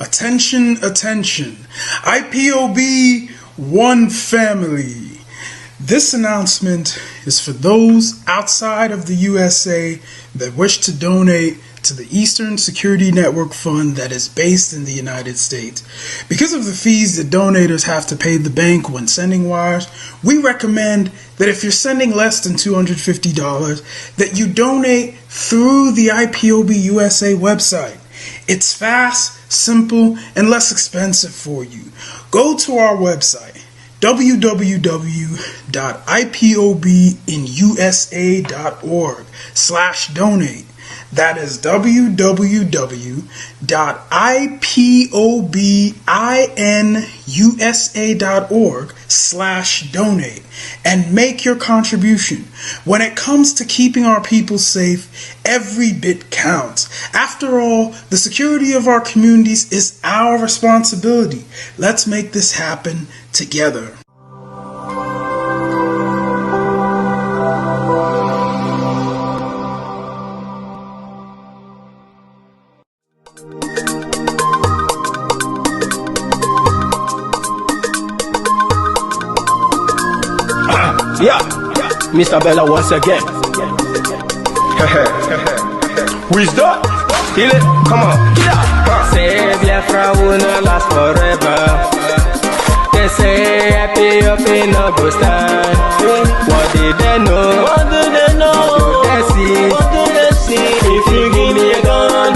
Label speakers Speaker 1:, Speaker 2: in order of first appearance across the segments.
Speaker 1: Attention, attention. IPOB One Family. This announcement is for those outside of the USA that wish to donate to the Eastern Security Network Fund that is based in the United States. Because of the fees that donators have to pay the bank when sending wires, we recommend that if you're sending less than $250, that you donate through the IPOB USA website. It's fast, simple, and less expensive for you. Go to our website, www.ipobinusa.org/donate. That is www.ipobinusa.org/donate and make your contribution. When it comes to keeping our people safe, every bit counts. After all, the security of our communities is our responsibility. Let's make this happen together.
Speaker 2: Yeah, Mr. Bella once again. Wisdom, heal it, come on. Say Biafra will not last forever. They say happy up in no go stand. What did they know? What do they know? What do they see? What do they see? If you give me a gun,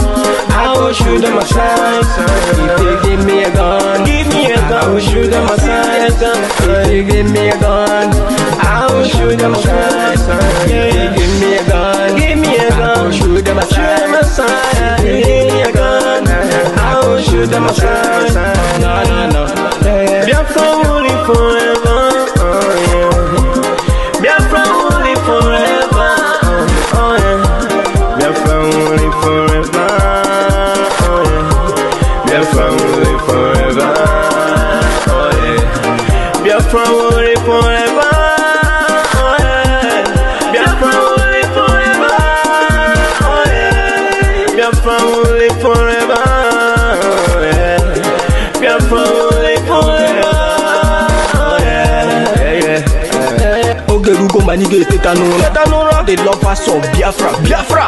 Speaker 2: I will shoot them aside. If you give me a gun, give me a gun, I will shoot them aside. If you give me a gun, I will shoot them aside. If you give me a gun, give me a gun, I will shoot them aside. If you give me a gun, I will shoot them aside. No, no, no. Biafra will live forever. Biafra will live forever. Biafra will live forever. Biafra will live forever. Biafra will live forever. Biafra will live forever. Biafra will live forever. Biafra will live forever. Ogerugo manige tetanora. The lovers of Biafra.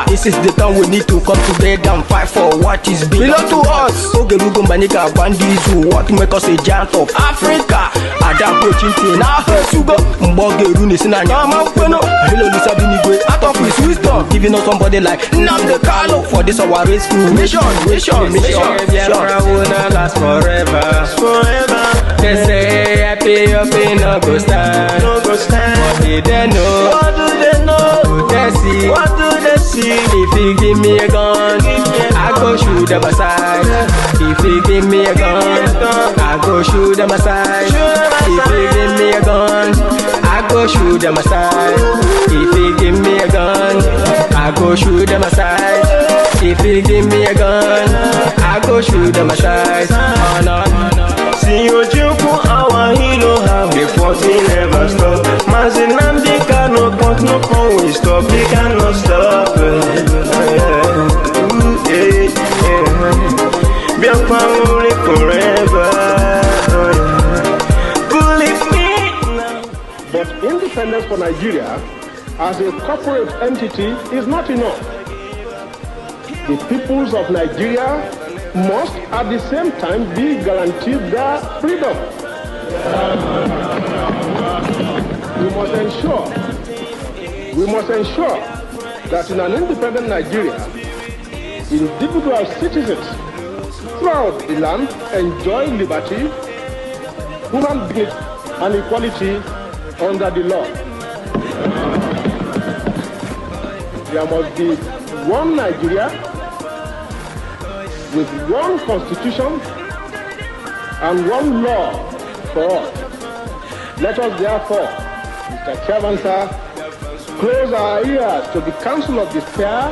Speaker 2: This is the time we need to come together and fight for what is belong to us. Ogerugo maniga bandits who want to make us a giant of Africa. Adapo chinti na hesugo. Mbogeru ni sina nyama kweno. Hello Lisa Binigwe out of his wisdom, giving us somebody like Nnamdi Kanu for this our race mission. Biafra will not last forever. They say happy up in no go stand. What did they know? What do they know? What do they see? What do they see? If you give me a gun, I go shoot them aside. If you give me a gun, I go shoot them aside. If you give me a gun, I go shoot them aside. If you give me a gun, I go shoot them aside. If you give me a gun, I go shoot them aside. Oh no, no. See Ojukwu, our hero, how he fought, he never stop. Nnamdi Kanu, but no one will stop, he cannot stop. Biafra will live forever. Believe me now.
Speaker 3: But independence for Nigeria as a corporate entity is not enough. The peoples of Nigeria must at the same time be guaranteed their freedom. We must ensure that in an independent Nigeria, individual citizens throughout the land enjoy liberty, human dignity, and equality under the law. There must be one Nigeria with one constitution and one law for all. Let us therefore, Mr. Chairman, sir, close our ears to the Council of Despair,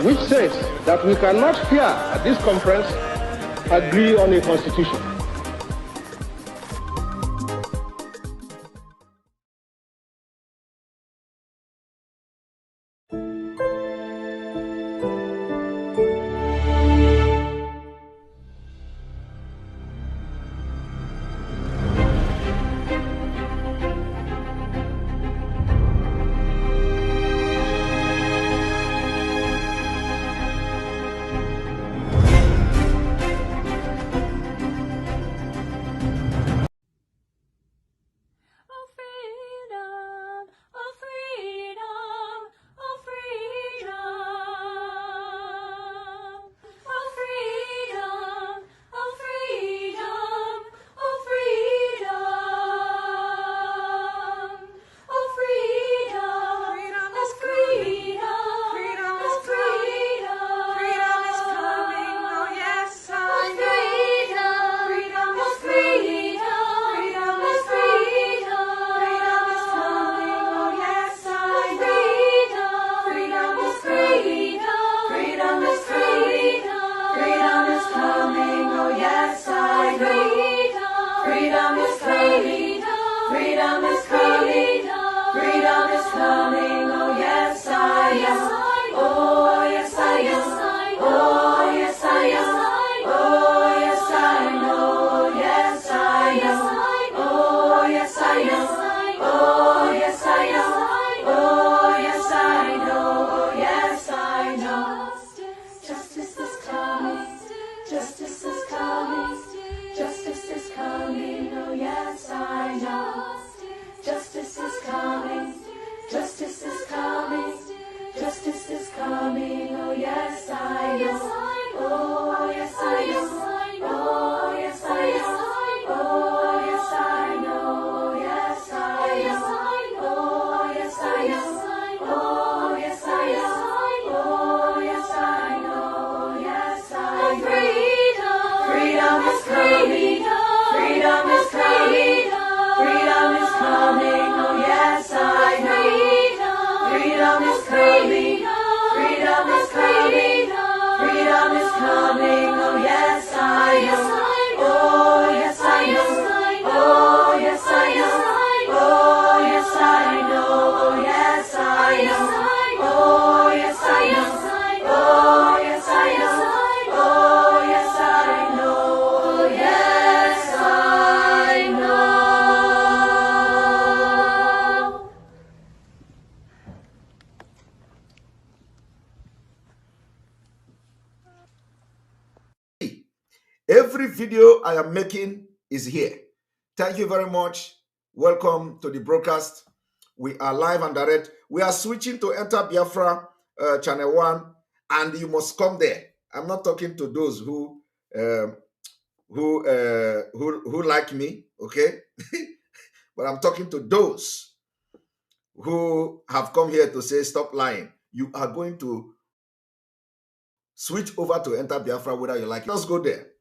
Speaker 3: which says that we cannot here at this conference agree on a constitution.
Speaker 4: Justice is coming. Justice is coming. Justice is coming. Oh yes, I know. Justice is coming. Justice is coming. Justice is coming. Oh yes, I know. Oh yes, I know. Oh yes, I know. Oh yes, I know. Yes, I know. Oh yes, I know. Oh yes, I know. Oh yes, I know. Yes, I know. Freedom is coming. Freedom is coming. Freedom is coming. Oh yes, I know. Freedom is coming. Freedom is coming. Freedom is coming. Oh yes, I know. Oh yes, I know. Oh yes, I know. Oh yes, I know. Oh yes, I know. Oh yes, I know. Oh yes, I know. Oh yes, I know. Oh yes, I know.
Speaker 5: Every video I am making is here. Thank you very much. Welcome to the broadcast. We are live and direct. We are switching to Enter Biafra channel 1, and you must come there. I'm not talking to those who like me, okay? But I'm talking to those who have come here to say stop lying. You are going to switch over to Enter Biafra whether you like it. Let's go there.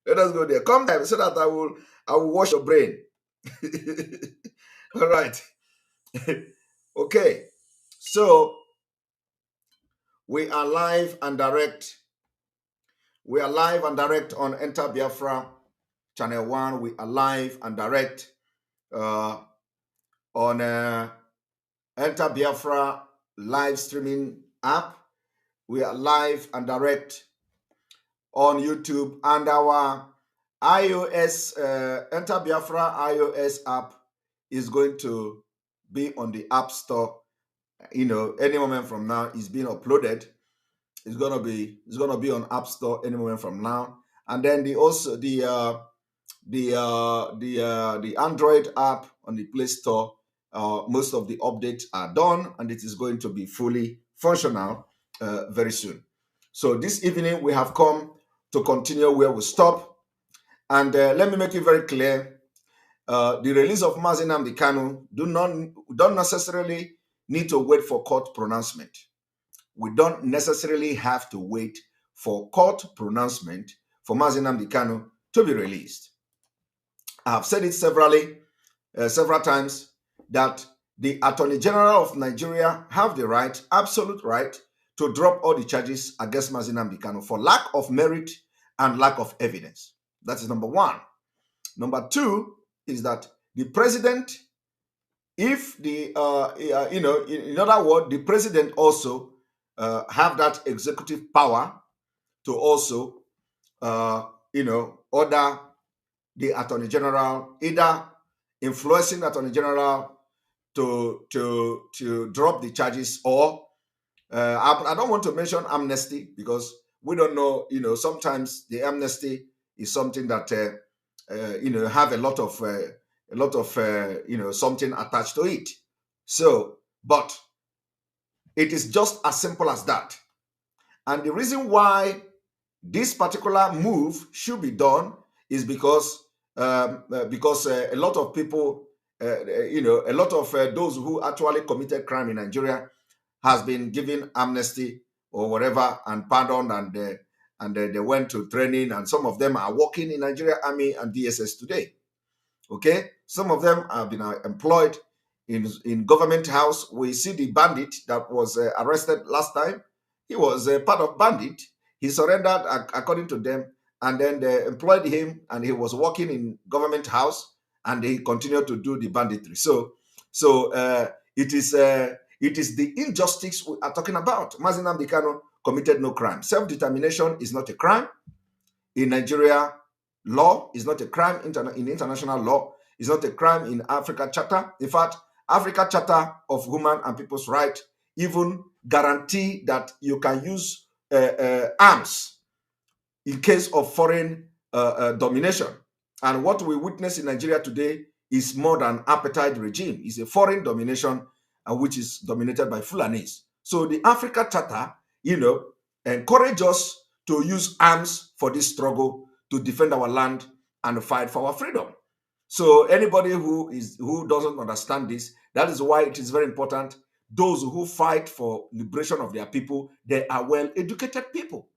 Speaker 5: Let us go there. Come there so that I will wash your brain. All right. Okay. So we are live and direct. We are live and direct on Enter Biafra channel 1. We are live and direct on Enter Biafra live streaming app. We are live and direct on YouTube, and our iOS Enter Biafra iOS app is going to be on the App Store. You know, any moment from now, it's being uploaded. It's gonna be on App Store any moment from now. And then the Android app on the Play Store. Most of the updates are done, and it is going to be fully functional very soon. So this evening we have come to continue where we stop. And let me make it very clear. The release of Mazi Nnamdi Kanu don't necessarily need to wait for court pronouncement. We don't necessarily have to wait for court pronouncement for Mazi Nnamdi Kanu to be released. I have said it several times, that the Attorney General of Nigeria have the right, absolute right, to drop all the charges against Mazi Nnamdi Kanu for lack of merit and lack of evidence. That is number one. Number two is that the president, if the, in other words, the president also have that executive power to also, order the Attorney General, either influencing the Attorney General to drop the charges, or I don't want to mention amnesty, because we don't know. Sometimes the amnesty is something that have a lot of something attached to it. So, but it is just as simple as that. And the reason why this particular move should be done is because a lot of people, a lot of those who actually committed crime in Nigeria has been given amnesty or whatever and pardoned, and they went to training, and some of them are working in Nigeria Army and DSS today. Okay, some of them have been employed in government house. We see the bandit that was arrested last time. He was part of bandit. He surrendered according to them, and then they employed him, and he was working in government house, and he continued to do the banditry. So it is the injustice we are talking about. Mazi Nnamdi Kanu committed no crime. Self-determination is not a crime in Nigeria. Law is not a crime in international law. It's not a crime in Africa Charter. In fact, Africa Charter of Human and People's Rights even guarantee that you can use arms in case of foreign domination. And what we witness in Nigeria today is more than apartheid regime. It's a foreign domination, which is dominated by Fulanis. So the Africa Charter, encourage us to use arms for this struggle to defend our land and fight for our freedom. So anybody who doesn't understand this, that is why it is very important. Those who fight for liberation of their people, they are well-educated people.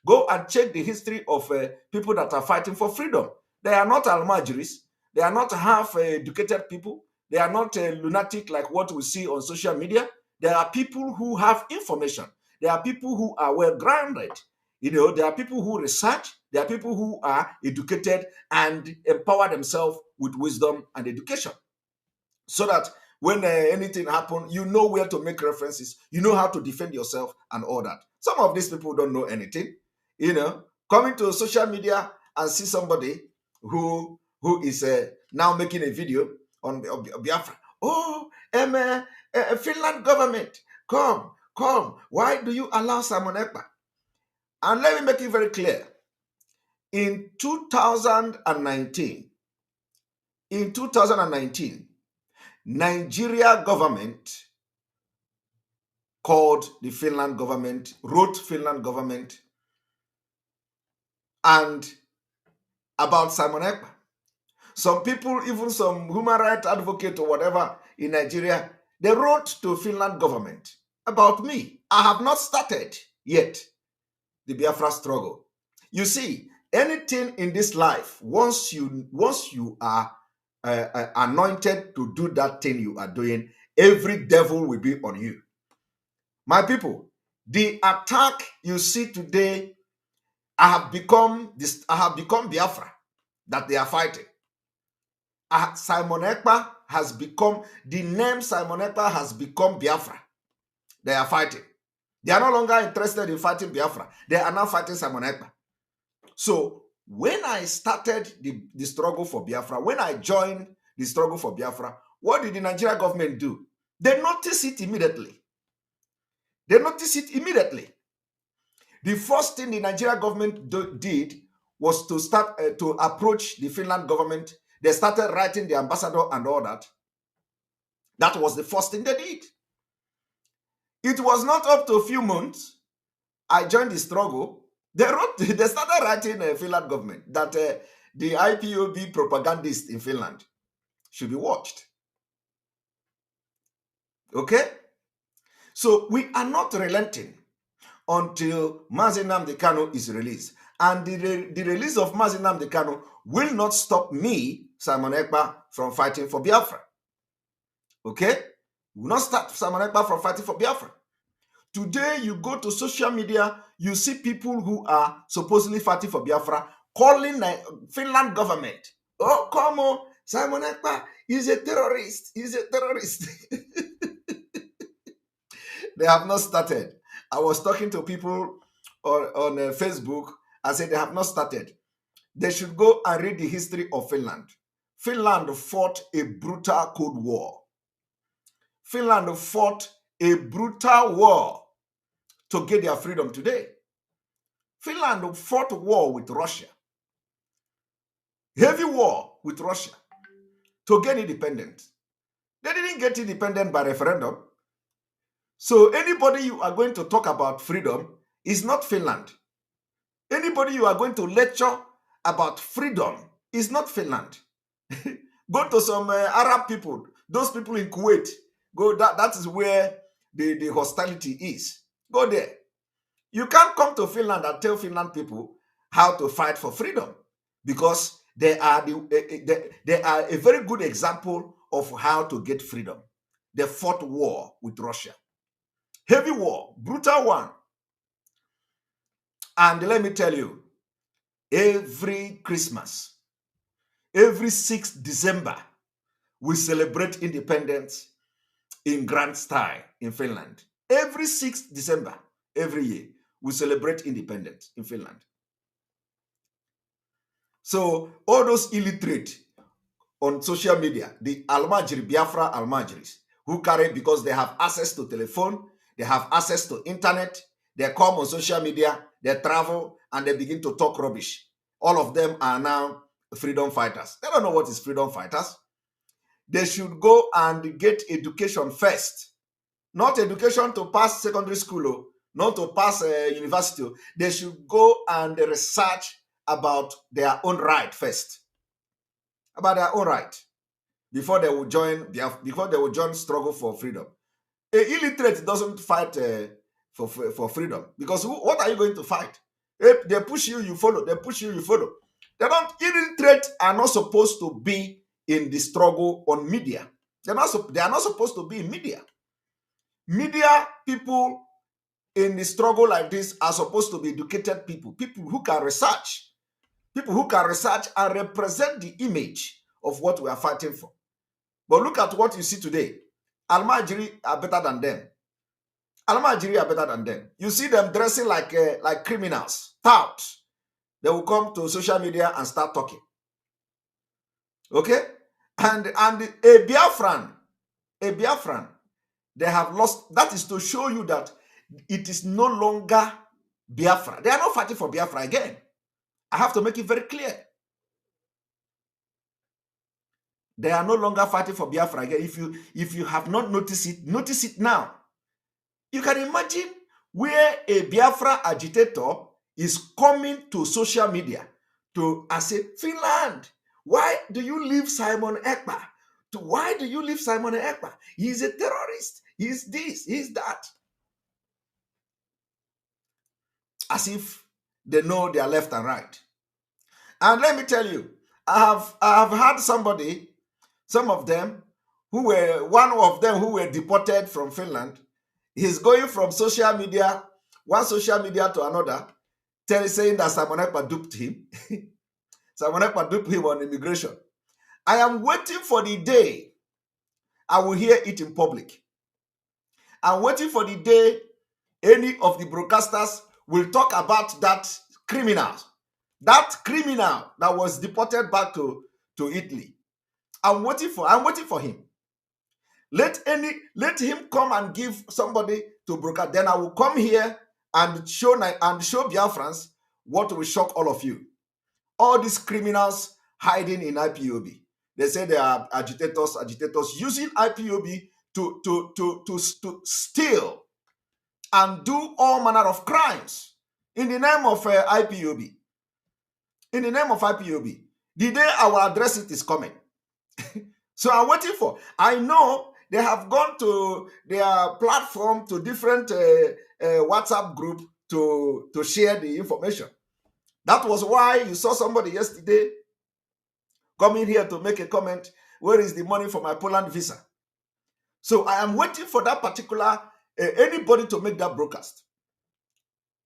Speaker 5: Go and check the history of people that are fighting for freedom. They are not almajiris. They are not half-educated people. They are not lunatic like what we see on social media. They are people who have information. They are people who are well-grounded. There are people who research. There are people who are educated and empower themselves with wisdom and education. So that when anything happens, you know where to make references. You know how to defend yourself and all that. Some of these people don't know anything. Coming to social media and see somebody who is now making a video on Biafra. Oh, Finland government, come. Why do you allow Simon Ekpa? And let me make it very clear. In 2019, Nigeria government called the Finland government, wrote Finland government, and about Simon Ekpa. Some people, even some human rights advocate or whatever in Nigeria, they wrote to Finland government about me. I have not started yet the Biafra struggle. You see, anything in this life, once you are anointed to do that thing you are doing, every devil will be on you. My people, the attack you see today, I have become Biafra that they are fighting. Simon Ekpa has become, the name Simon Ekpa has become Biafra. They are fighting. They are no longer interested in fighting Biafra. They are now fighting Simon Ekpa. So when I started the struggle for Biafra, when I joined the struggle for Biafra, what did the Nigeria government do? They noticed it immediately. The first thing the Nigeria government did was to start to approach the Finland government. They started writing the ambassador and all that. That was the first thing they did. It was not up to a few months. I joined the struggle. They started writing the Finland government that the IPOB propagandist in Finland should be watched. Okay? So we are not relenting until Mazi Nnamdi Kanu is released. And the release of Mazi Nnamdi Kanu will not stop me, Simon Ekpa, from fighting for Biafra. Okay? Will not stop Simon Ekpa from fighting for Biafra. Today, you go to social media, you see people who are supposedly fighting for Biafra calling Finland government. Oh, come on, Simon Ekpa is a terrorist. He's a terrorist. They have not started. I was talking to people on Facebook. I said they have not started. They should go and read the history of Finland. Finland fought a brutal Cold War. Finland fought a brutal war to get their freedom today. Finland fought war with Russia. Heavy war with Russia to get independence. They didn't get independent by referendum. So anybody you are going to talk about freedom is not Finland. Anybody you are going to lecture about freedom is not Finland. Go to some Arab people, those people in Kuwait. Go, that is where the hostility is. Go there. You can't come to Finland and tell Finland people how to fight for freedom, because they are a very good example of how to get freedom. They fought war with Russia. Heavy war, brutal one. And let me tell you, every Christmas, every 6th December, we celebrate independence in grand style in Finland. Every 6th December, every year, we celebrate independence in Finland. So all those illiterate on social media, the Almajiri, Biafra Almajiris, who carry, because they have access to telephone, they have access to internet, They come on social media, they travel, and they begin to talk rubbish. All of them are now freedom fighters. They don't know what is freedom fighters. They should go and get education first. Not education to pass secondary school, not to pass university. They should go and research about their own right first. About their own right. Before they will join struggle for freedom. A illiterate doesn't fight for freedom, because what are you going to fight? If they push you, you follow. They push you, you follow. Illiterate are not supposed to be in the struggle on media. They are not supposed to be in media. Media people in the struggle like this are supposed to be educated people who can research, and represent the image of what we are fighting for. But look at what you see today. Almajiri are better than them. Almajiri are better than them. You see them dressing like criminals, touts. They will come to social media and start talking. Okay? And a Biafran, they have lost. That is to show you that it is no longer Biafra. They are not fighting for Biafra again. I have to make it very clear. They are no longer fighting for Biafra again. If you have not noticed it, notice it now. You can imagine where a Biafra agitator is coming to social media to say, Finland, why do you leave Simon Ekpa? Why do you leave Simon Ekpa? He's a terrorist. He's this, he's that. As if they know their left and right. And let me tell you, I have had somebody, some of them, one of them who were deported from Finland. He's going from social media, one social media to another, saying that Simon Ekpa duped him. Simon Ekpa duped him on immigration. I am waiting for the day I will hear it in public. I'm waiting for the day any of the broadcasters will talk about that criminal that was deported back to Italy. I'm waiting for him. Let him come and give somebody to broadcast. Then I will come here and show Biafrans what will shock all of you. All these criminals hiding in IPOB. They say they are agitators using IPOB to steal and do all manner of crimes in the name of IPOB. In the name of IPOB. The day I will address it is coming. So I'm waiting for. I know they have gone to their platform, to different WhatsApp group to share the information. That was why you saw somebody yesterday coming here to make a comment, where is the money for my Poland visa? So I am waiting for that particular, anybody to make that broadcast.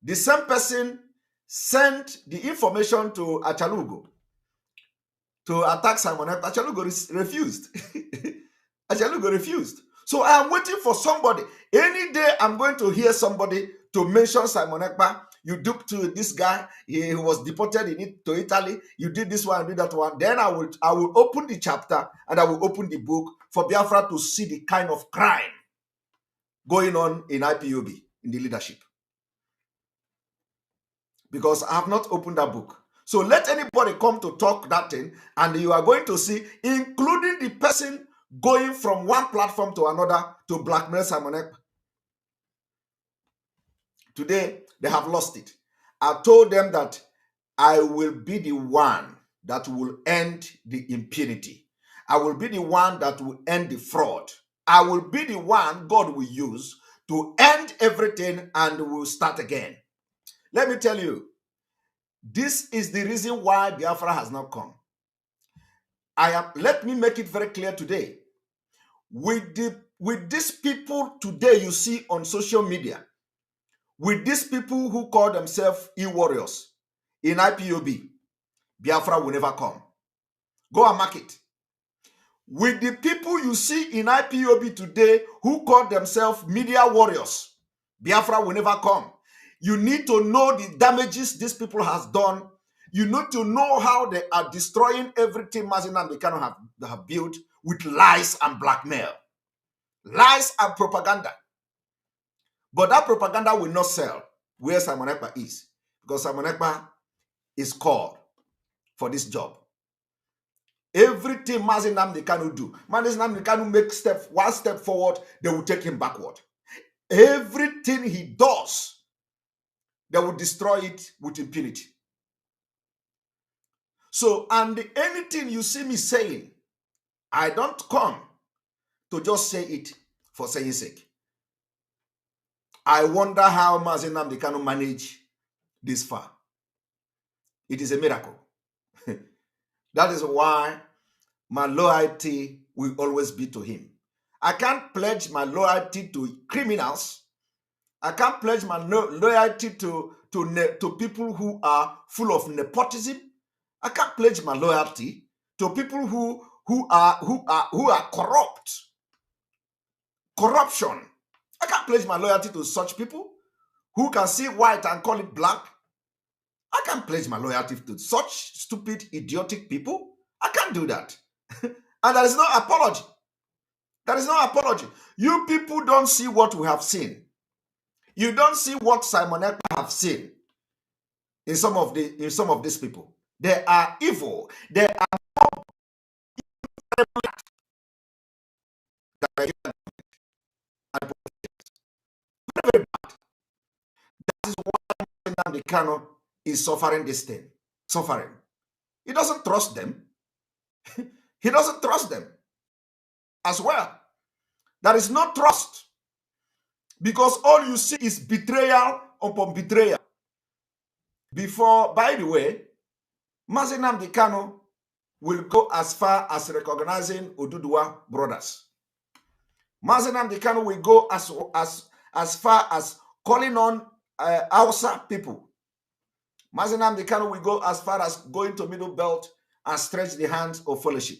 Speaker 5: The same person sent the information to Achalugo to attack Simon Ekpa. Achalugo refused. Achalugo refused. So I am waiting for somebody. Any day I'm going to hear somebody to mention Simon Ekpa. You duped to this guy. He was deported to Italy. You did this one, did that one. Then I will open the chapter and I will open the book for Biafra to see the kind of crime going on in IPOB, in the leadership. Because I have not opened that book. So let anybody come to talk that thing, and you are going to see, including the person going from one platform to another to blackmail Simon Ekpa. Today, they have lost it. I told them that I will be the one that will end the impunity. I will be the one that will end the fraud. I will be the one God will use to end everything and will start again. Let me tell you, this is the reason why Biafra has not come. Let me make it very clear today. With these people today you see on social media, with these people who call themselves e-warriors in IPOB, Biafra will never come. Go and mark it. With the people you see in IPOB today who call themselves media warriors, Biafra will never come. You need to know the damages these people has done. You need to know how they are destroying everything Mazin and they cannot have built with lies and blackmail. Lies and propaganda. But that propaganda will not sell. where Simon Ekpa is, because Simon Ekpa is called for this job. Everything Mazi Nnamdi Kanu do, Mazi Nnamdi Kanu make one step forward, they will take him backward. Everything he does, they will destroy it with impunity. So, and anything you see me saying, I don't come to just say it for saying sake. I wonder how Mazi Nnamdi Kanu manage this far. It is a miracle. That is why my loyalty will always be to him. I can't pledge my loyalty to criminals. I can't pledge my loyalty to people who are full of nepotism. I can't pledge my loyalty to people who are corrupt. Corruption. I can't pledge my loyalty to such people who can see white and call it black. I can't pledge my loyalty to such stupid, idiotic people. I can't do that. And there is no apology. There is no apology. You people don't see what we have seen. You don't see what Simon Ekpa have seen in some of these people. They are evil. They are more very bad. That is why Nnamdi Kanu is suffering this thing. Suffering. He doesn't trust them. He doesn't trust them as well. There is no trust, because all you see is betrayal upon betrayal. Before, by the way, Mazi Nnamdi Kanu will go as far as recognizing Oduduwa brothers. Mazi Nnamdi Kanu will go as far as calling on Hausa people. Mazi Nnamdi Kanu will go as far as going to Middle Belt and stretch the hands of fellowship.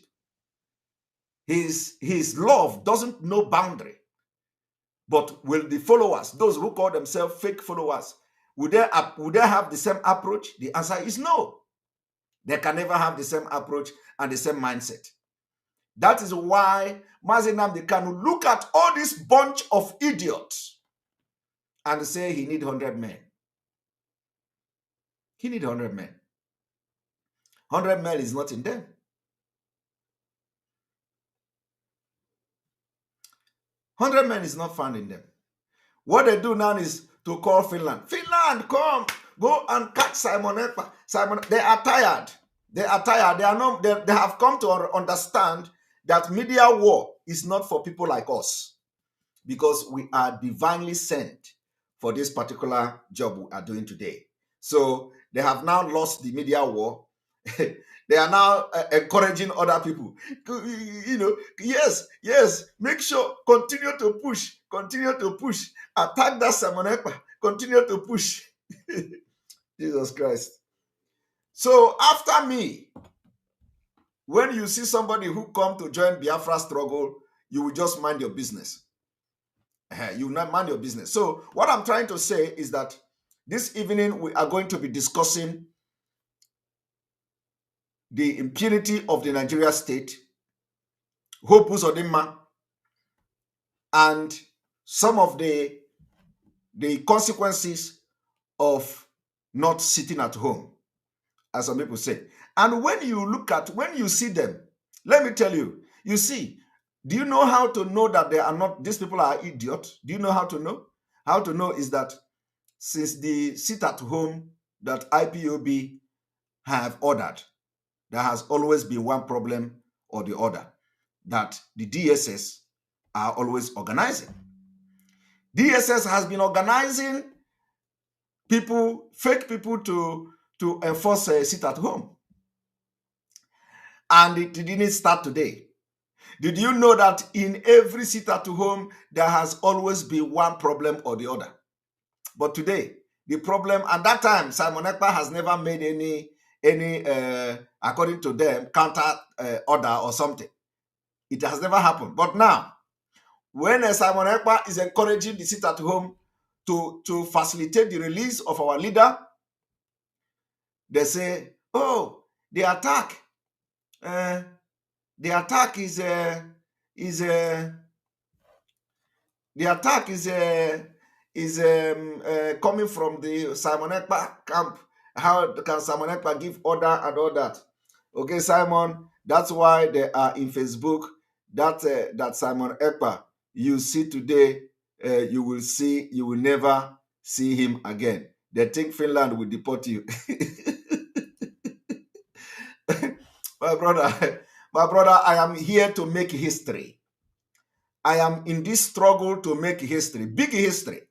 Speaker 5: His love doesn't know boundary. But will the followers, those who call themselves fake followers, would they have the same approach? The answer is no. They can never have the same approach and the same mindset. That is why Mazi Nnamdi Kanu look at all this bunch of idiots and say he need 100 men. He need 100 men. 100 men is not in them. 100 men is not found in them. What they do now is to call Finland. Finland, come, go and catch Simon Ekpa. Simon, they are tired. They are tired. They have come to understand that media war is not for people like us, because we are divinely sent for this particular job we are doing today. So they have now lost the media war. They are now encouraging other people. Yes, make sure, continue to push, attack that Simon Ekpa, continue to push. Jesus Christ. So after me, when you see somebody who come to join Biafra struggle, you will just mind your business. You will not mind your business. So what I'm trying to say is that this evening we are going to be discussing the impunity of the Nigeria state, Hope Uzodinma, and some of the consequences of not sitting at home, as some people say. And when you see them, let me tell you, you see, do you know how to know that these people are idiots? Do you know how to know? How to know is that since the sit at home that IPOB have ordered, there has always been one problem or the other, that the DSS are always organizing. DSS has been organizing people, fake people, to enforce a sit at home. And it didn't start today. Did you know that in every sit at home, there has always been one problem or the other? But today, the problem, at that time, Simon Ekpa has never made any according to them, counter order or something. It has never happened. But now, when Simon Ekpa is encouraging the sit at home to facilitate the release of our leader, they say, oh, the attack is coming from the Simon Ekpa camp. How can Simon Ekpa give order and all that? Okay, Simon, that's why they are in Facebook. That Simon Ekpa you see today, you will never see him again. They think Finland will deport you. my brother, my brother, I am here to make history. I am in this struggle to make history, big history.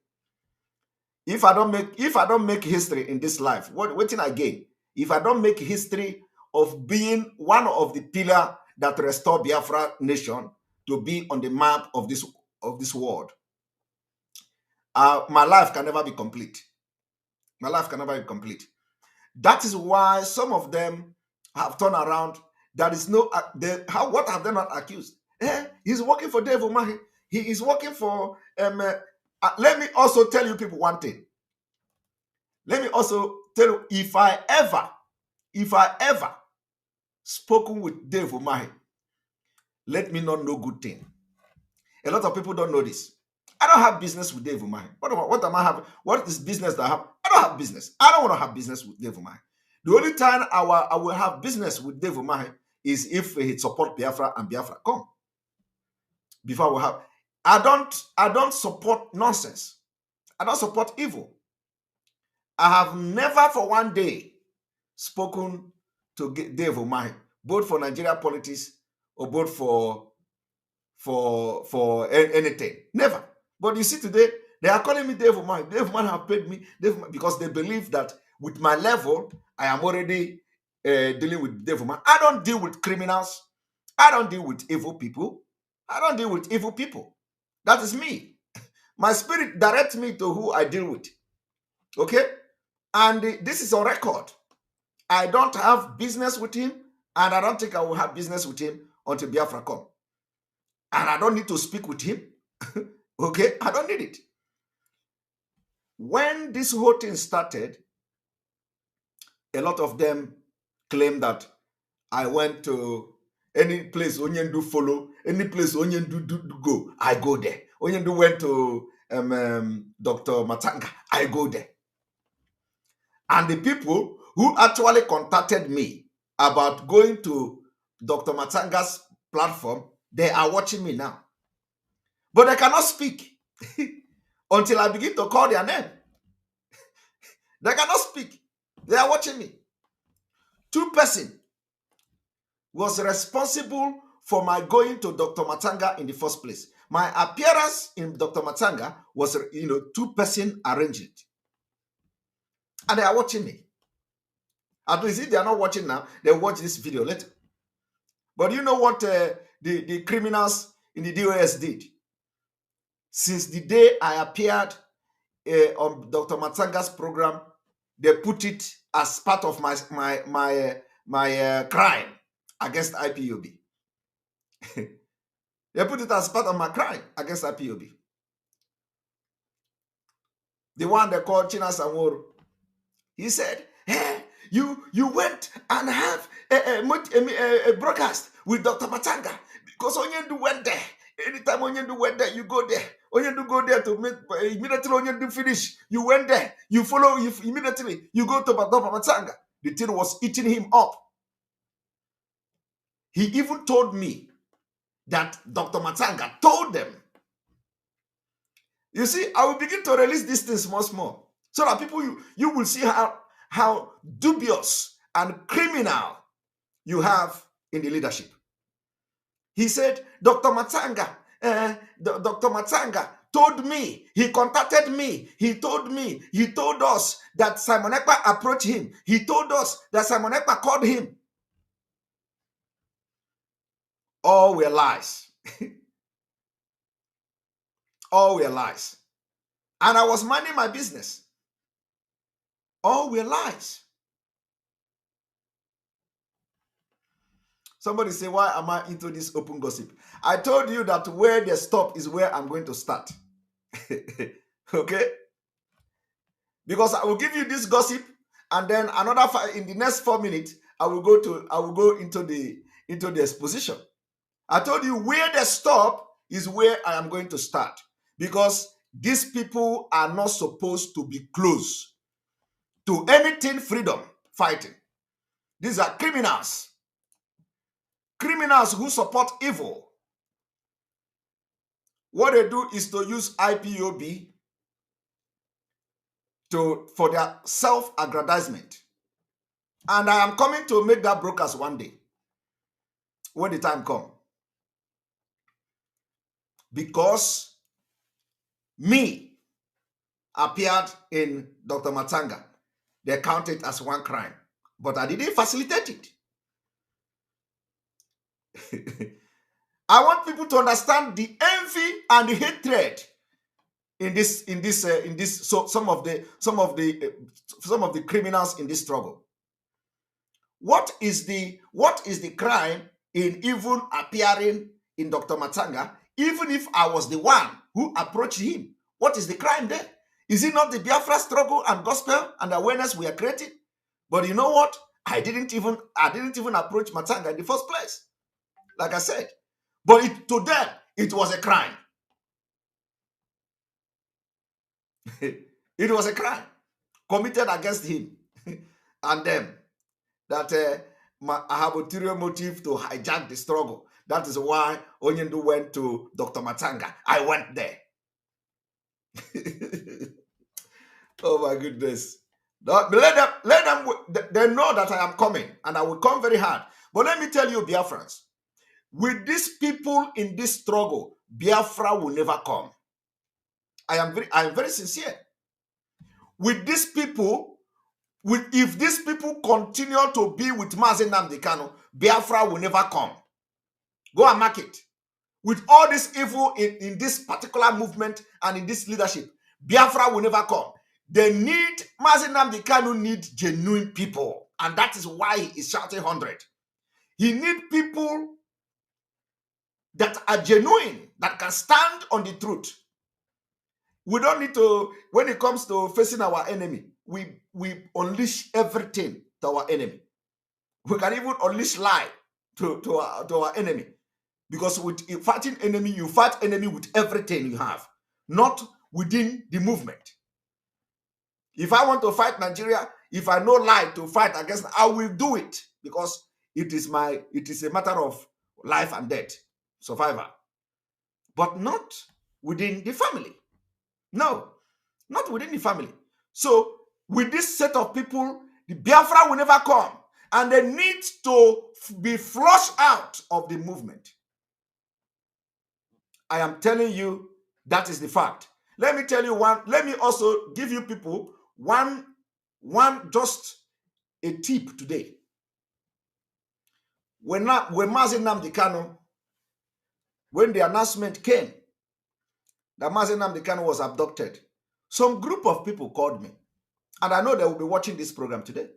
Speaker 5: If I don't make history in this life, what can I gain? If I don't make history of being one of the pillar that restore Biafra nation to be on the map of this world, my life can never be complete. My life can never be complete. That is why some of them have turned around. There is no what have they not accused? He's working for Dave Umahi. He is working for let me also tell you people one thing. Let me also tell you, if I ever spoken with Dave Umahi, let me not know good thing. A lot of people don't know this. I don't have business with Dave Umahi. What am I having? What is business that I have? I don't have business. I don't want to have business with Dave Umahi. The only time I will have business with Dave Umahi is if he support Biafra and Biafra come. Before we have, I don't support nonsense. I don't support evil. I have never for one day spoken to Dave Umahi, both for Nigeria politics or both for anything. Never. But you see today, they are calling me Dave Umahi. Dave Umahi have paid me because they believe that with my level, I am already dealing with Dave Umahi. I don't deal with criminals. I don't deal with evil people. I don't deal with evil people. That is me. My spirit directs me to who I deal with. Okay? And this is on record. I don't have business with him, and I don't think I will have business with him until Biafra come. And I don't need to speak with him. Okay? I don't need it. When this whole thing started, a lot of them claim that I went to any place Onyendu follow, any place Onyendu do go, I go there. Onyendu went to Dr. Matanga, I go there. And the people who actually contacted me about going to Dr. Matanga's platform, they are watching me now. But they cannot speak until I begin to call their name. They cannot speak. They are watching me. Two persons was responsible for my going to Dr. Matanga in the first place. My appearance in Dr. Matanga was, two persons arranged it. And they are watching me. At least if they are not watching now, they watch this video later. But you know what the criminals in the DOS did? Since the day I appeared on Dr. Matsanga's program, they put it as part of my crime against IPOB. They put it as part of my crime against IPOB. The one they called China Samoro. He said, hey, you went and have a broadcast with Dr. Matanga because Onyendu went there. Anytime Onyendu went there, you go there. Onyendu go there to meet, immediately Onyendu finish. You went there. You follow, immediately you go to Dr. Matanga. The thing was eating him up. He even told me that Dr. Matanga told them. You see, I will begin to release these things small, so that people, you will see how dubious and criminal you have in the leadership. He said, Dr. Matanga told me, he contacted me, he told us that Simon Ekpa approached him. He told us that Simon Ekpa called him. All were lies. All were lies. And I was minding my business. All were lies. Somebody say, why am I into this open gossip? I told you that where they stop is where I'm going to start. Okay? Because I will give you this gossip, and then in the next 4 minutes, I will go into the exposition. I told you where they stop is where I am going to start. Because these people are not supposed to be close to anything freedom fighting. These are criminals. Criminals who support evil. What they do is to use IPOB for their self-aggrandizement. And I am coming to make that brokers one day when the time comes. Because me appeared in Dr. Matanga. They count it as one crime. But I didn't facilitate it. I want people to understand the envy and the hatred so some of the criminals in this struggle. What is the crime in even appearing in Dr. Matanga, even if I was the one who approached him? What is the crime there? Is it not the Biafra struggle and gospel and awareness we are creating? But you know what? I didn't even approach Matanga in the first place, like I said. But to them, it was a crime. It was a crime committed against him and them. That I have a ulterior motive to hijack the struggle. That is why Onyendu went to Dr. Matanga. I went there. Oh my goodness. Let them, they know that I am coming and I will come very hard. But let me tell you, Biafrans, with these people in this struggle, Biafra will never come. I am very sincere. With these people, if these people continue to be with Mazi Nnamdi Kanu, Biafra will never come. Go and mark it. With all this evil in this particular movement and in this leadership, Biafra will never come. They need, Mazi Nnamdi Kanu need genuine people. And that is why he is shouting 100. He needs people that are genuine, that can stand on the truth. We don't need to, when it comes to facing our enemy, we unleash everything to our enemy. We can even unleash lie to our enemy. Because with fighting enemy, you fight enemy with everything you have, not within the movement. If I want to fight Nigeria, if I know lie to fight against, I will do it because it is a matter of life and death, survival. But not within the family. No, not within the family. So with this set of people, the Biafra will never come. And they need to be flushed out of the movement. I am telling you, that is the fact. Let me tell you one, let me also give you people one just a tip today. When Mazi Nnamdi Kanu, when the announcement came that Mazi Nnamdi Kanu was abducted, some group of people called me. And I know they will be watching this program today.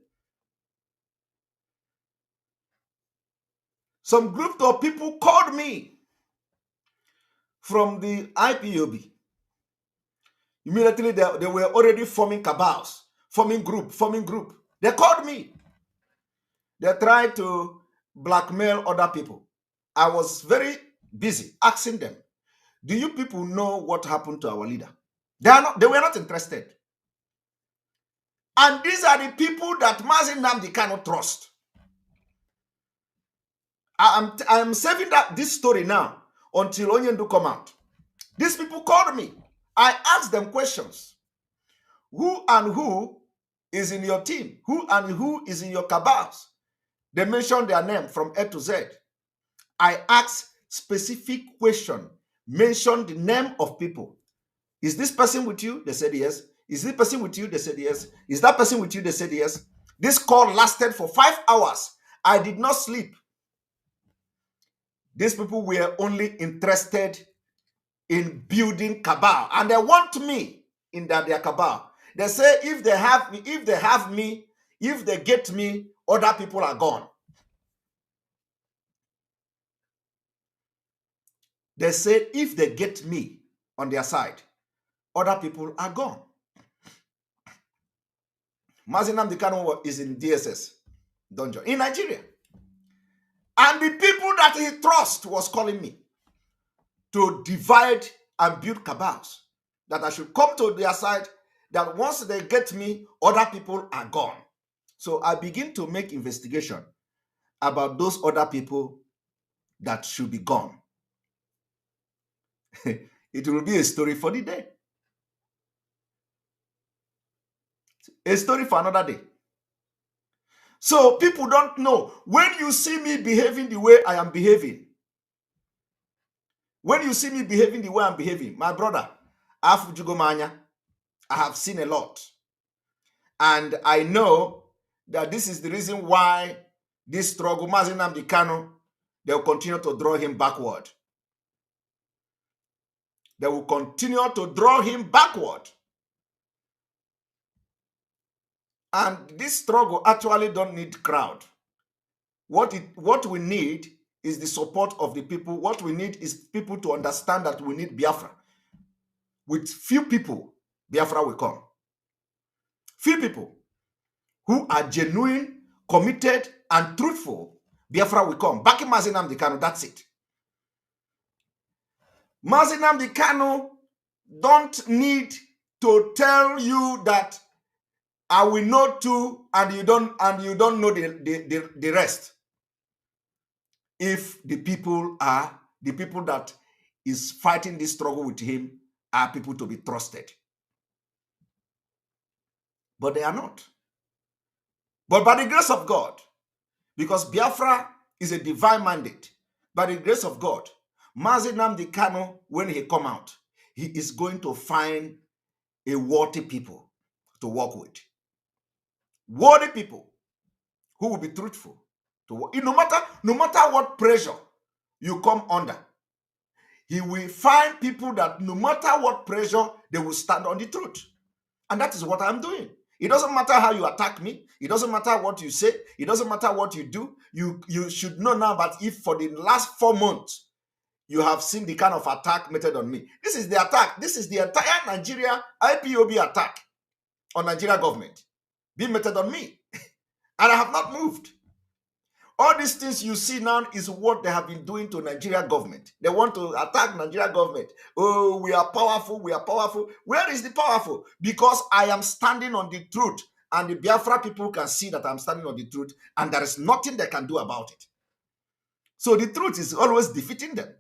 Speaker 5: Some group of people called me from the IPOB. Immediately, they were already forming cabals, forming group. They called me. They tried to blackmail other people. I was very busy asking them, do you people know what happened to our leader? They were not interested. And these are the people that Mazi Nnamdi cannot trust. I am saving this story now until Onyendu come out. These people called me. I asked them questions. Who and who is in your team? Who and who is in your cabals? They mentioned their name from A to Z. I asked specific question, mentioned the name of people. Is this person with you? They said yes. Is this person with you? They said yes. Is that person with you? They said yes. This call lasted for 5 hours. I did not sleep. These people were only interested in building cabal, and they want me in their cabal. They say if they have me, if they get me, other people are gone. They say if they get me on their side, other people are gone. Mazi Nnamdi Kanu is in DSS dungeon in Nigeria. And the people that he trusts was calling me to divide and build cabals. that I should come to their side, that once they get me, other people are gone. So I begin to make investigation about those other people that should be gone. It will be a story for the day. A story for another day. So people don't know. When you see me behaving the way I am behaving, when you see me behaving the way I'm behaving, my brother, I have seen a lot. And I know that this is the reason why this struggle, Mazi Nnamdi Kanu, they will continue to draw him backward. They will continue to draw him backward. And this struggle actually don't need crowd. What we need is the support of the people. What we need is people to understand that we need Biafra. With few people, Biafra will come. Few people who are genuine, committed, and truthful, Biafra will come. Back in Mazi Nnamdi Kanu, that's it. Mazi Nnamdi Kanu don't need to tell you that I will know too, and you don't know the rest. If the people that is fighting this struggle with him are people to be trusted. But they are not. But by the grace of God, because Biafra is a divine mandate, by the grace of God, Mazi Nnamdi Kanu, when he come out, he is going to find a worthy people to work with. Worthy people who will be truthful. No matter what pressure you come under, he will find people that no matter what pressure, they will stand on the truth. And that is what I'm doing. It doesn't matter how you attack me. It doesn't matter what you say. It doesn't matter what you do. You should know now that if for the last 4 months, you have seen the kind of attack meted on me. This is the attack. This is the entire Nigeria IPOB attack on Nigeria government being meted on me. And I have not moved. All these things you see now is what they have been doing to Nigeria government. They want to attack Nigeria government. Oh, we are powerful. We are powerful. Where is the powerful? Because I am standing on the truth. And the Biafra people can see that I'm standing on the truth. And there is nothing they can do about it. So the truth is always defeating them.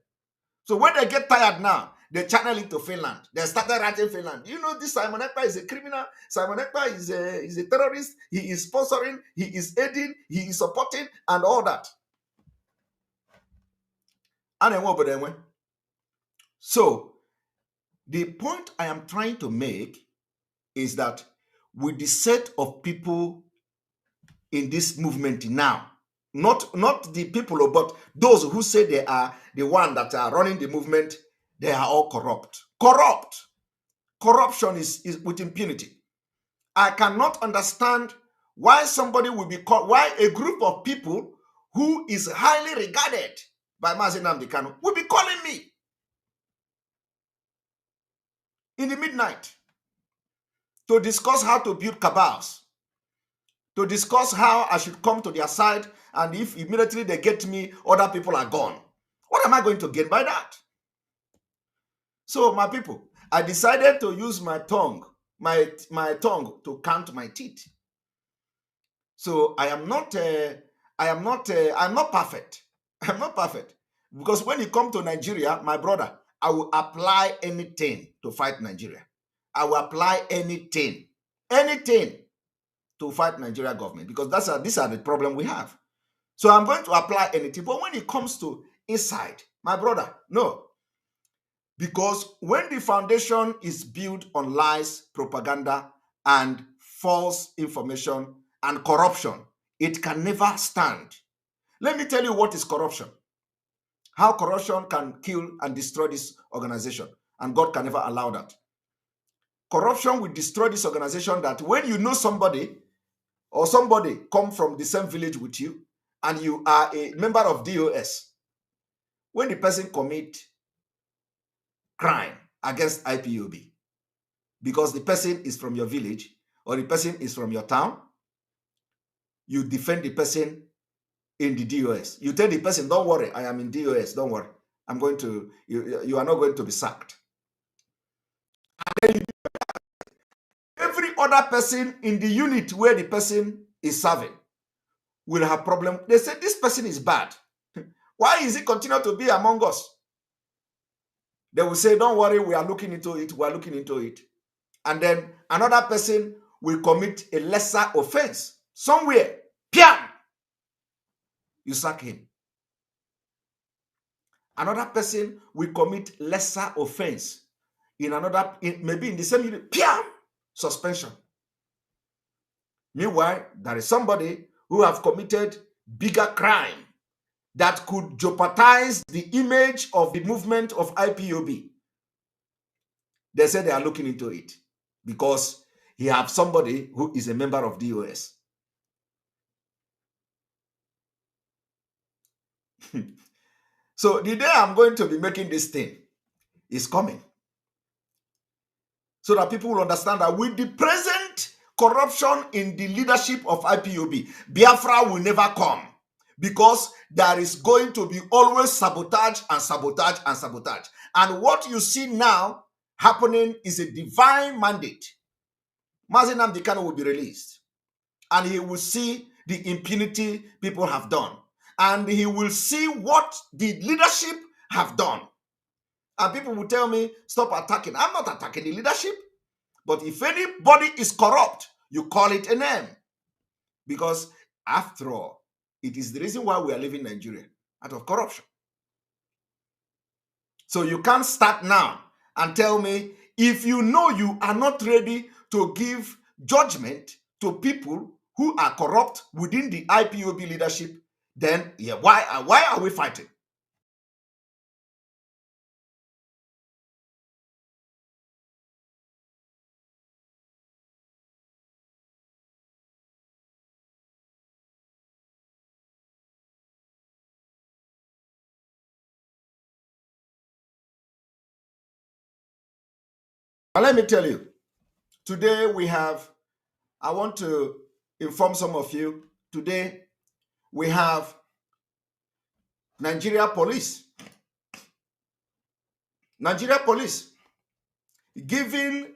Speaker 5: So when they get tired now, they channel it to Finland. They started writing Finland. You know, this Simon Ekpa is a criminal. Simon Ekpa is a terrorist. He is sponsoring. He is aiding. He is supporting and all that. So the point I am trying to make is that with the set of people in this movement now, not the people, but those who say they are the one that are running the movement, they are all corrupt. Corruption is with impunity. I cannot understand why somebody will be called, why a group of people who is highly regarded by Mazi Nnamdi Kanu will be calling me in the midnight to discuss how to build cabals, to discuss how I should come to their side, and if immediately they get me, other people are gone. What am I going to gain by that? So, my people, I decided to use my tongue, my tongue to count my teeth. So I'm not perfect. I'm not perfect. Because when you come to Nigeria, my brother, I will apply anything to fight Nigeria. I will apply anything to fight Nigeria government, because these are the problem we have. So I'm going to apply anything. But when it comes to inside, my brother, no. Because when the foundation is built on lies, propaganda, and false information and corruption, it can never stand. Let me tell you what is corruption. How corruption can kill and destroy this organization. And God can never allow that. Corruption will destroy this organization, that when you know somebody or somebody come from the same village with you and you are a member of DOS, when the person commit crime against IPOB, because the person is from your village or the person is from your town, you defend the person in the DOS. You tell the person, don't worry, I am in DOS, don't worry. You are not going to be sacked. Every other person in the unit where the person is serving will have problem. They say this person is bad. Why is he continue to be among us? They will say, don't worry, we are looking into it. We are looking into it. And then another person will commit a lesser offense somewhere. Piam! You sack him. Another person will commit lesser offense maybe in the same unit. Piam! Suspension. Meanwhile, there is somebody who have committed bigger crime that could jeopardize the image of the movement of IPOB. They say they are looking into it because he have somebody who is a member of DOS. So the day I'm going to be making this thing is coming, so that people will understand that with the present corruption in the leadership of IPOB, Biafra will never come, because there is going to be always sabotage and sabotage and sabotage. And what you see now happening is a divine mandate. Mazi Nnamdi Kanu will be released, and he will see the impunity people have done, and he will see what the leadership have done. And people will tell me, stop attacking. I'm not attacking the leadership. But if anybody is corrupt, you call it a name. Because after all, it is the reason why we are living in Nigeria, out of corruption. So you can't start now and tell me, if you know you are not ready to give judgment to people who are corrupt within the IPOB leadership, then yeah, why are we fighting? And let me tell you, today I want to inform some of you, today we have Nigeria police giving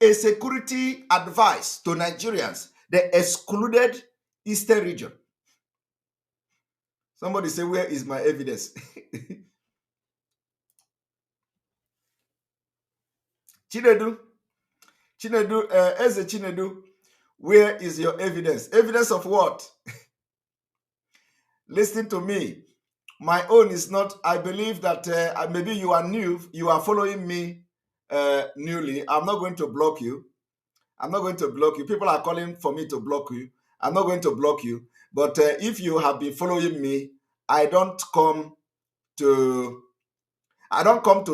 Speaker 5: a security advice to Nigerians. They excluded Eastern region. Somebody say, where is my evidence? Chinedu, Eze Chinedu, where is your evidence? Evidence of what? Listen to me. My own is not, I believe that maybe you are new, you are following me newly. I'm not going to block you. I'm not going to block you. People are calling for me to block you. I'm not going to block you. But if you have been following me, I don't come to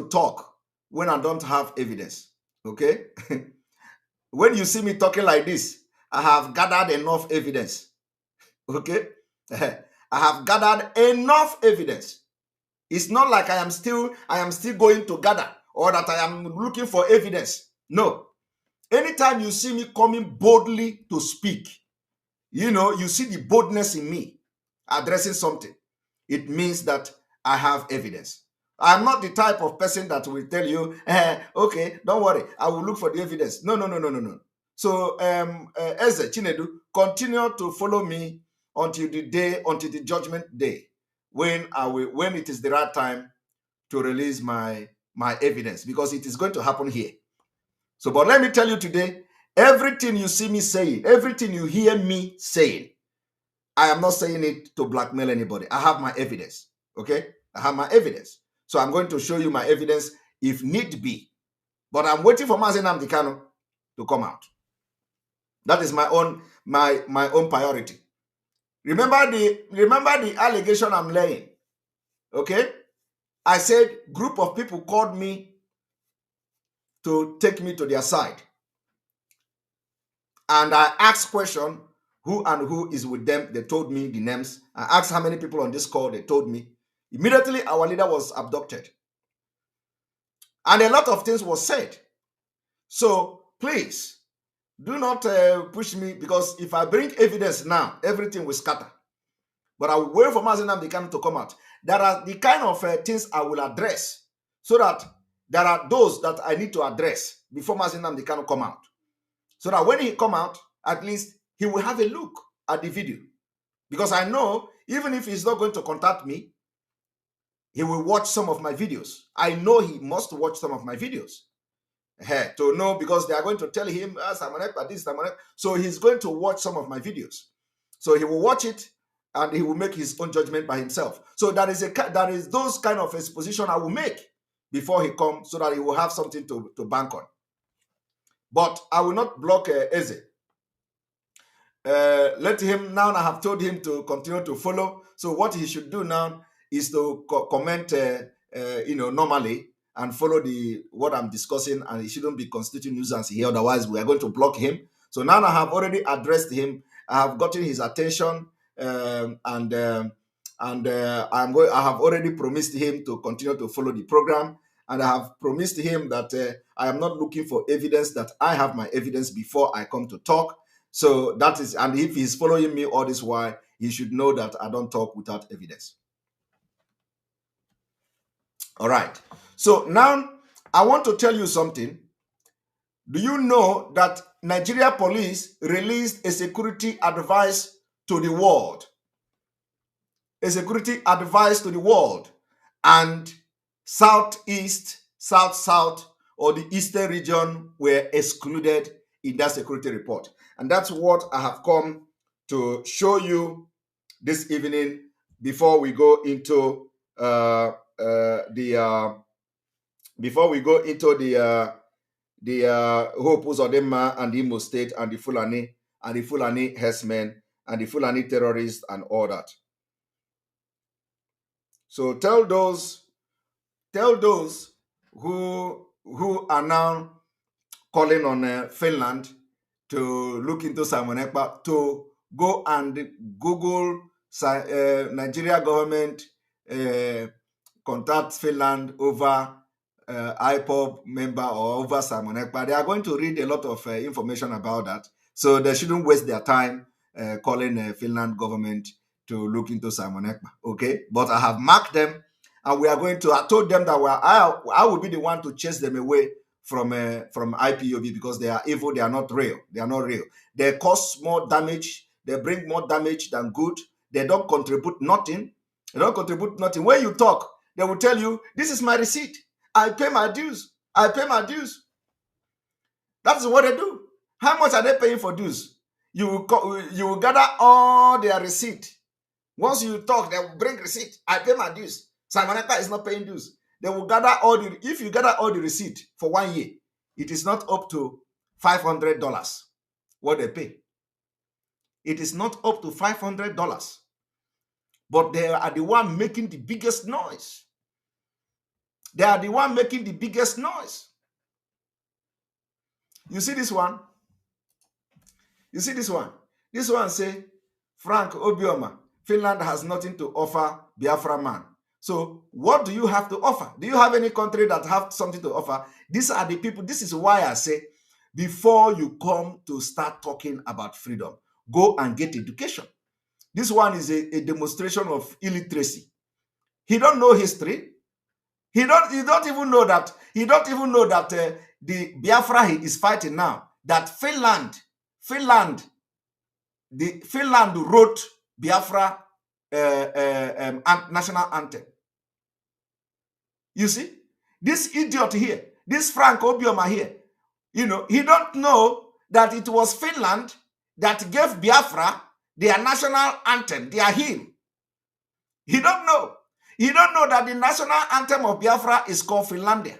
Speaker 5: talk when I don't have evidence. Okay? When you see me talking like this, I have gathered enough evidence. Okay? I have gathered enough evidence. It's not like I am still going to gather, or that I am looking for evidence. No. Anytime you see me coming boldly to speak, you see the boldness in me addressing something, it means that I have evidence. I'm not the type of person that will tell you, okay, don't worry, I will look for the evidence. No. So, Eze Chinedu, continue to follow me until the judgment day, when it is the right time to release my evidence, because it is going to happen here. So, but let me tell you today, everything you see me saying, everything you hear me saying, I am not saying it to blackmail anybody. I have my evidence. Okay? I have my evidence. So I'm going to show you my evidence if need be. But I'm waiting for Mazi Nnamdi Kanu to come out. That is my own priority. Remember the allegation I'm laying. Okay? I said group of people called me to take me to their side. And I asked question, who and who is with them. They told me the names. I asked how many people on this call. They told me. Immediately, our leader was abducted. And a lot of things was said. So, please, do not push me, because if I bring evidence now, everything will scatter. But I will wait for Mazi Nnamdi Kanu to come out. There are the kind of things I will address, so that there are those that I need to address before Mazi Nnamdi Kanu come out. So that when he come out, at least he will have a look at the video. Because I know, even if he's not going to contact me, he will watch some of my videos. I know he must watch some of my videos. To know, because they are going to tell him, Simon Ekpa, this, Simon Ekpa. So he's going to watch some of my videos. So he will watch it and he will make his own judgment by himself. So that is those kind of exposition I will make before he comes, so that he will have something to bank on. But I will not block Eze. Let him now. I have told him to continue to follow. So what he should do now is to comment, normally, and follow what I'm discussing, and he shouldn't be constituting nuisance here. Otherwise, we are going to block him. So now I have already addressed him. I have gotten his attention, I have already promised him to continue to follow the program, and I have promised him that I am not looking for evidence, that I have my evidence before I come to talk. So that is, and if he's following me all this while, he should know that I don't talk without evidence. All right. So now I want to tell you something. Do you know that Nigeria police released a security advice to the world? A security advice to the world, and Southeast, South, or the Eastern region were excluded in that security report. And that's what I have come to show you this evening before we go into the Hope Uzodinma and the Imo State and the Fulani herdsmen and the Fulani terrorists and all that. So tell those who are now calling on Finland to look into Simon Ekpa to go and Google Nigeria government contact Finland over IPOB member or over Simon Ekpa. They are going to read a lot of information about that. So they shouldn't waste their time calling Finland government to look into Simon Ekpa. Okay, but I have marked them, and we are going to. I told them that I will be the one to chase them away from IPOB, because they are evil. They are not real. They are not real. They cause more damage. They bring more damage than good. They don't contribute nothing. They don't contribute nothing. When you talk, they will tell you, "This is my receipt. I pay my dues. I pay my dues." That's what they do. How much are they paying for dues? You will gather all their receipt. Once you talk, they will bring receipt. I pay my dues. Simon Ekpa is not paying dues. They will gather if you gather all the receipt for 1 year, it is not up to $500 what they pay. It is not up to $500. But they are the one making the biggest noise. They are the one making the biggest noise. You see this one? You see this one? This one say, Frank Obioma, Finland has nothing to offer Biafra man. So what do you have to offer? Do you have any country that have something to offer? These are the people. This is why I say, before you come to start talking about freedom, go and get education. This one is a demonstration of illiteracy. He don't know history. He don't even know that the Biafra he is fighting now, that Finland wrote Biafra national anthem. You see, this idiot here, this Frank Obioma here, he don't know that it was Finland that gave Biafra their national anthem, their hymn. He don't know. He don't know that the national anthem of Biafra is called Finlandia.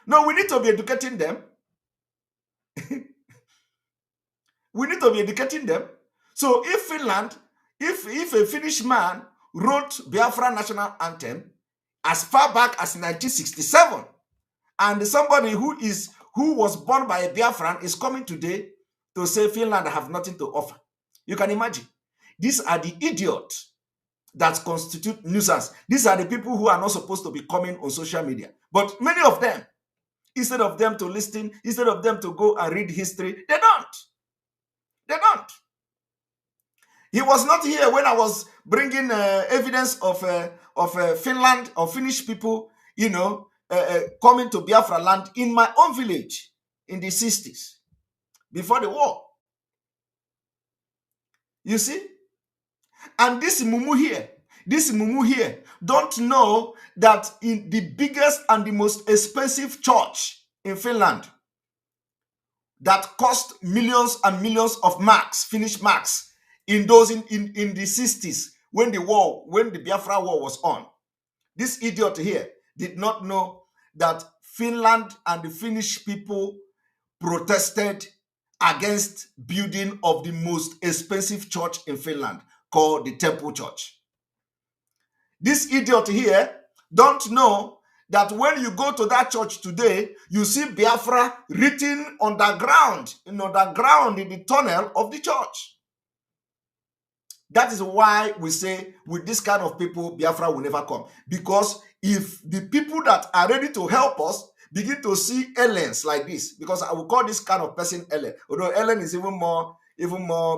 Speaker 5: No, we need to be educating them. We need to be educating them. So if Finland, if a Finnish man wrote Biafra national anthem as far back as 1967, and somebody who was born by a Biafran is coming today to say Finland have nothing to offer, you can imagine. These are the idiots that constitute nuisance. These are the people who are not supposed to be coming on social media. But many of them, instead of them to listen, instead of them to go and read history, they don't. They don't. He was not here when I was bringing evidence of Finland or Finnish people coming to Biafra land in my own village in the 60s, before the war. You see? And this mumu here, don't know that in the biggest and the most expensive church in Finland, that cost millions and millions of marks, Finnish marks, in the 60s, when the Biafra war was on. This idiot here did not know that Finland and the Finnish people protested against building of the most expensive church in Finland, called the Temple Church. This idiot here don't know that when you go to that church today, you see Biafra written underground in the tunnel of the church. That is why we say with this kind of people, Biafra will never come. Because if the people that are ready to help us begin to see Ellens like this, because I will call this kind of person Ellen, although Ellen is even more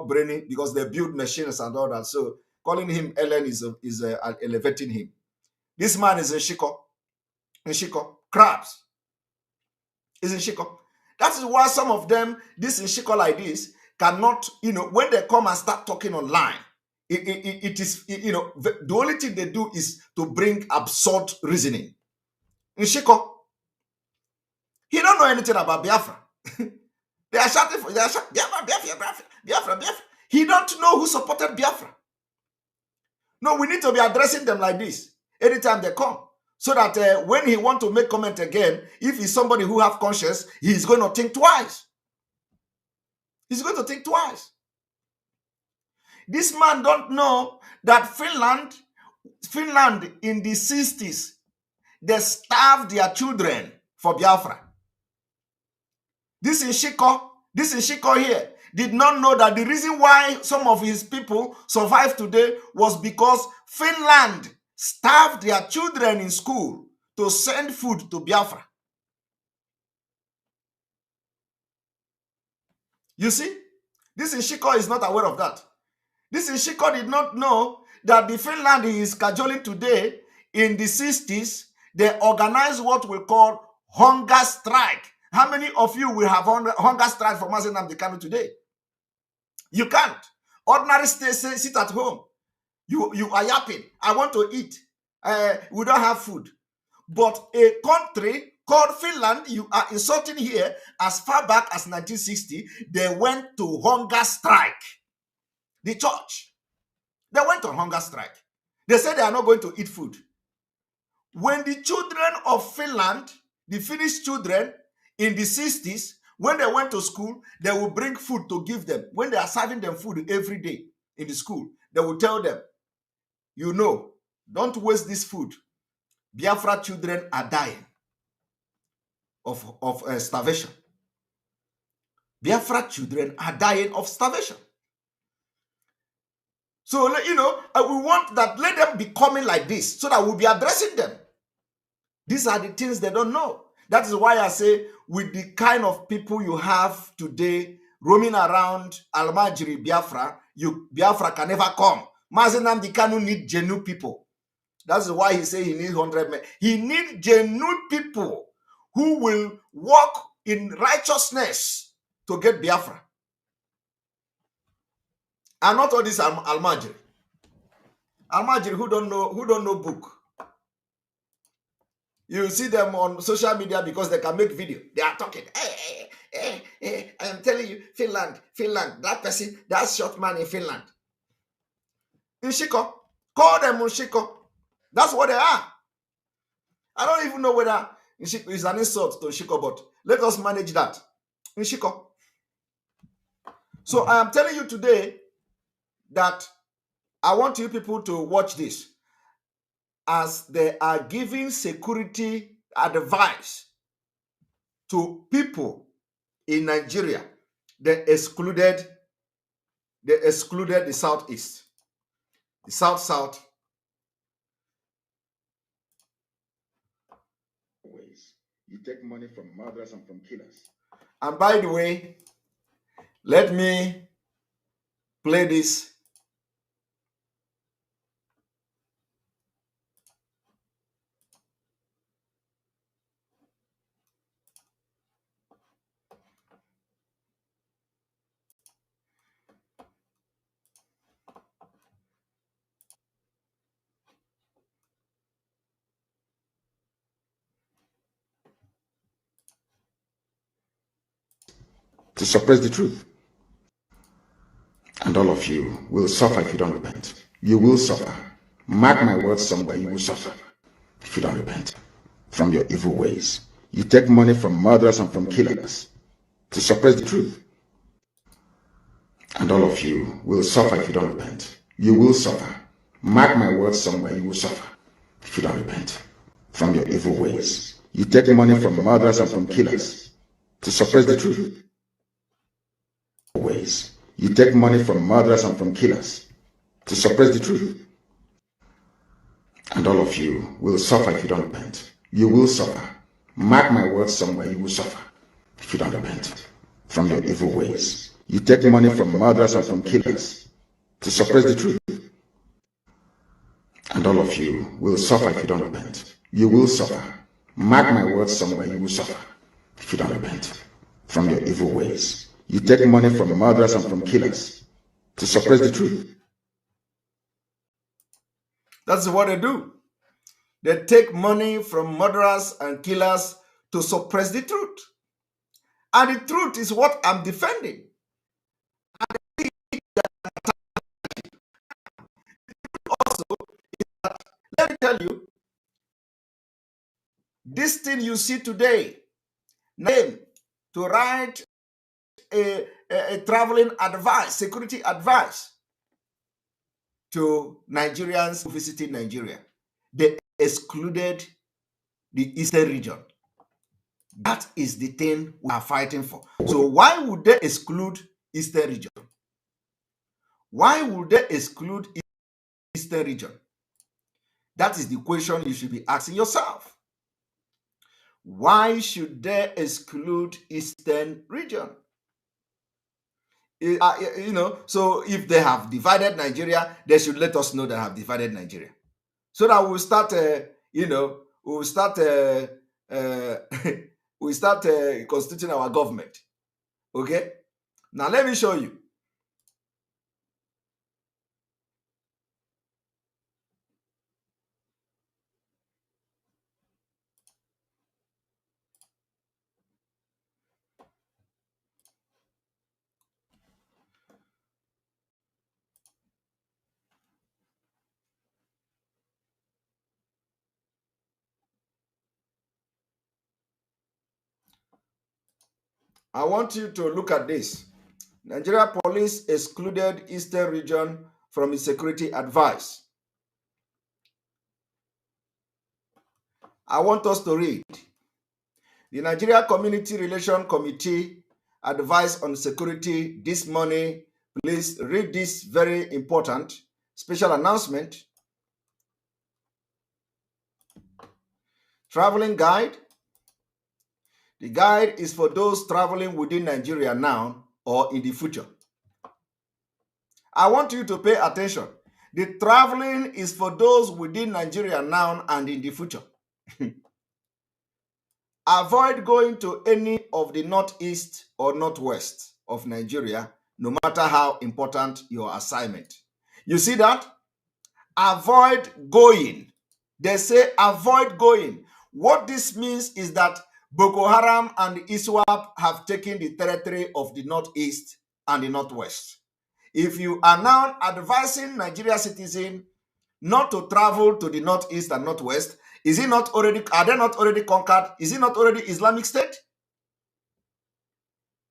Speaker 5: brainy because they build machines and all that. So calling him Ellen is elevating him. This man is in Shiko. Crabs is in Shiko. That is why some of them, this in Shiko like this, cannot, when they come and start talking online, it is, the only thing they do is to bring absurd reasoning. In Shiko, he don't know anything about Biafra. They are shouting for Biafra. He don't know who supported Biafra. No, we need to be addressing them like this anytime they come, so that when he want to make comment again, if he's somebody who have conscience, he's going to think twice. He's going to think twice. This man don't know that Finland in the 60s, they starved their children for Biafra. This in Shiko here did not know that the reason why some of his people survived today was because Finland starved their children in school to send food to Biafra. You see, this in Shiko is not aware of that. This in Shiko did not know that the Finland he is cajoling today, in the 60s, they organized what we call hunger strike. How many of you will have hunger strike for Mazi Nnamdi Kanu today? You can't. Ordinary sit at home. You are yapping. I want to eat. We don't have food. But a country called Finland, you are insulting here, as far back as 1960, they went to hunger strike. The church. They went on hunger strike. They said they are not going to eat food. When the children of Finland, the Finnish children in the 60s, when they went to school, they will bring food to give them. When they are serving them food every day in the school, they will tell them, don't waste this food. Biafra children are dying of starvation. Biafra children are dying of starvation. So, we want that, let them be coming like this so that we'll be addressing them. These are the things they don't know. That is why I say, with the kind of people you have today roaming around Almajiri, Biafra, Biafra can never come. Mazi Nnamdi Kanu need genuine people. That's why he say he needs 100 men. He needs genuine people who will walk in righteousness to get Biafra. And not all this Almajiri. Almajiri who don't know book. You see them on social media because they can make video. They are talking. I am telling you, Finland, that person, that short man in Finland. In Shiko. Call them in Shiko. That's what they are. I don't even know whether Nshiko is an insult to Nshiko, but let us manage that. Nshiko. So I am telling you today that I want you people to watch this, as they are giving security advice to people in Nigeria. They excluded the Southeast, the South. Ways you take money from murderers and from killers. And by the way, let me play this. to suppress the truth. And all of you will suffer if you don't repent. You will suffer. Mark my words somewhere, you will suffer if you don't repent from your evil ways. You take money from murderers and from killers to suppress the truth. And all of you will suffer if you don't repent. You will suffer. Mark my words somewhere, you will suffer if you don't repent from your evil ways. You take money from murderers and from killers to suppress the truth. Ways. You take money from murderers and from killers to suppress the truth. And all of you will suffer if you don't repent. You will suffer. Mark my words somewhere, you will suffer if you don't repent from your evil ways. You take money from murderers and from killers to suppress the truth. And all of you will suffer if you don't repent. You will suffer. Mark my words somewhere, you will suffer if you don't repent from your evil ways. You take money from murderers and from killers to suppress the truth. That's what they do. They take money from murderers and killers to suppress the truth. And the truth is what I'm defending. Also, let me tell you, this thing you see today, name to write a traveling advice, security advice to Nigerians visiting Nigeria. They excluded the Eastern region. That is the thing we are fighting for. So why would they exclude Eastern region? Why would they exclude Eastern region? That is the question you should be asking yourself. Why should they exclude Eastern region? So if they have divided Nigeria, they should let us know they have divided Nigeria, so that we'll start, we start constituting our government. Okay, now let me show you. I want you to look at this. Nigeria police excluded Eastern region from its security advice. I want us to read. The Nigeria Community Relation Committee advice on security this morning. Please read this very important special announcement. Traveling guide. The guide is for those traveling within Nigeria now or in the future. I want you to pay attention. The traveling is for those within Nigeria now and in the future. Avoid going to any of the northeast or northwest of Nigeria, no matter how important your assignment. You see that? Avoid going. They say avoid going. What this means is that Boko Haram and ISWAP have taken the territory of the northeast and the northwest. If you are now advising Nigeria citizens not to travel to the northeast and northwest, are they not already conquered? Is it not already Islamic State?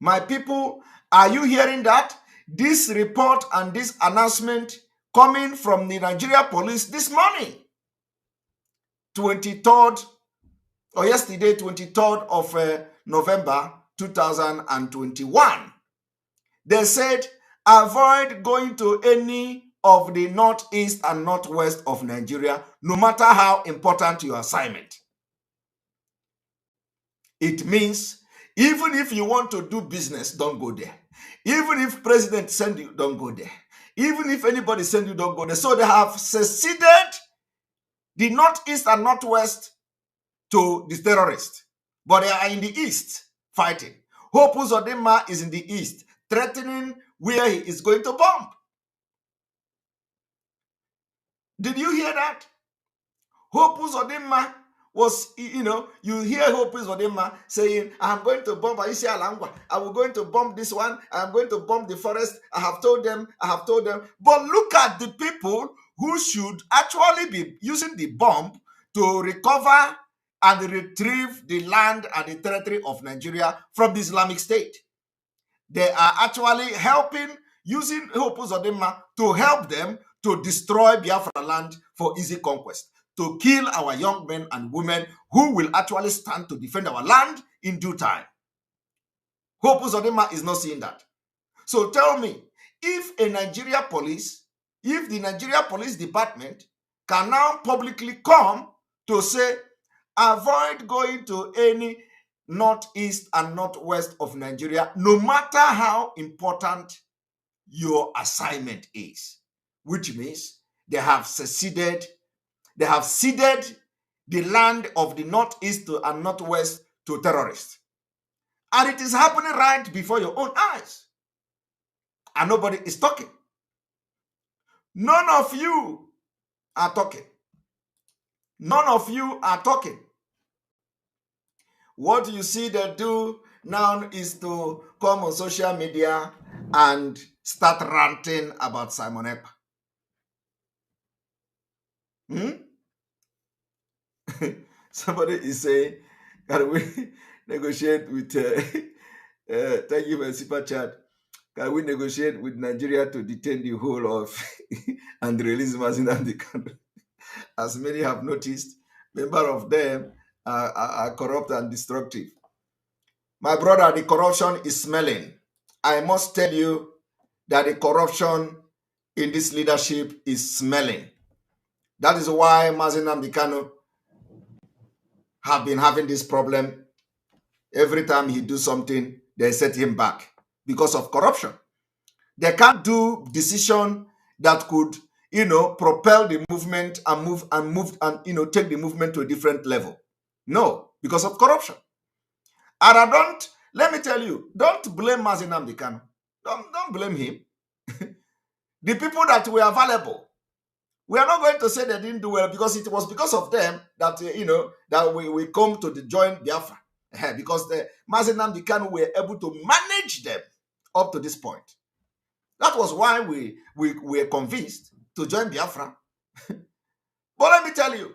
Speaker 5: My people, are you hearing that? This report and this announcement coming from the Nigeria police this morning, 23rd, or yesterday, 23rd of November 2021. They said, avoid going to any of the northeast and northwest of Nigeria, no matter how important your assignment. It means even if you want to do business, don't go there. Even if president send you, don't go there. Even if anybody send you, don't go there. So they have seceded the northeast and northwest to the terrorists, but they are in the east fighting. Hope Uzodinma is in the east, threatening where he is going to bomb. Did you hear that? Hope Uzodinma was, you hear Hope Uzodinma saying, I'm going to bomb Aisha Alangwa. I will going to bomb this one. I'm going to bomb the forest. I have told them. But look at the people who should actually be using the bomb to recover and retrieve the land and the territory of Nigeria from the Islamic State. They are actually helping, using Hope Uzodinma to help them to destroy Biafra land for easy conquest, to kill our young men and women who will actually stand to defend our land in due time. Hope Uzodinma is not seeing that. So tell me, if the Nigeria Police Department can now publicly come to say, avoid going to any northeast and northwest of Nigeria, no matter how important your assignment is, which means they have ceded the land of the northeast and northwest to terrorists. And it is happening right before your own eyes. And nobody is talking. None of you are talking. None of you are talking. What you see they do now is to come on social media and start ranting about Simon Ekpa. Somebody is saying, can we negotiate with, thank you for super chat, can we negotiate with Nigeria to detain the whole of and release Mazin and the country? As many have noticed, members of them are corrupt and destructive. My brother, the corruption is smelling. I must tell you that the corruption in this leadership is smelling. That is why Mazin Amdekano have been having this problem. Every time he do something, they set him back because of corruption. They can't do decision that could, propel the movement and take the movement to a different level. No, because of corruption. And let me tell you, don't blame Mazin Amdekano. Don't blame him. The people that were available, we are not going to say they didn't do well, because it was because of them that, that we come to join Biafra. Because the Mazin Amdekano were able to manage them up to this point. That was why we were convinced to join Biafra. But let me tell you,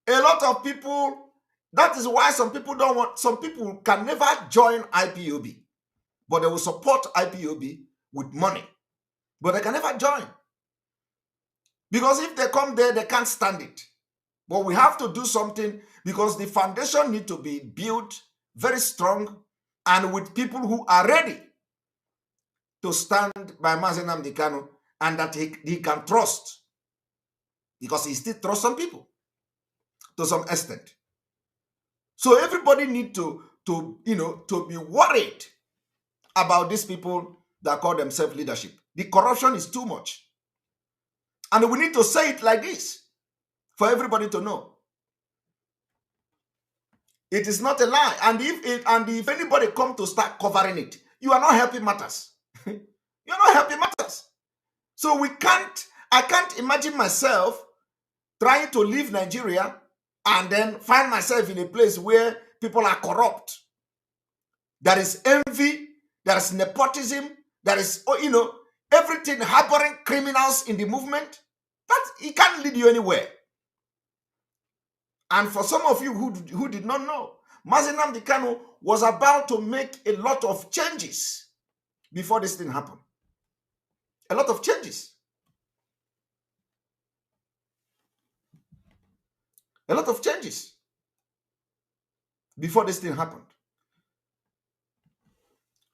Speaker 5: a lot of people, that is why some people can never join IPOB, but they will support IPOB with money, but they can never join. Because if they come there, they can't stand it. But we have to do something, because the foundation needs to be built very strong and with people who are ready to stand by Mazin Amdekano and that he can trust, because he still trusts some people to some extent. So everybody needs to be worried about these people that call themselves leadership. The corruption is too much. And we need to say it like this for everybody to know. It is not a lie. And if anybody come to start covering it, you are not helping matters. You're not helping matters. So I can't imagine myself trying to leave Nigeria and then find myself in a place where people are corrupt. There is envy, there is nepotism, there is, everything, harboring criminals in the movement. But it can't lead you anywhere. And for some of you who did not know, Mazin Amdekano was about to make a lot of changes before this thing happened. A lot of changes. A lot of changes before this thing happened.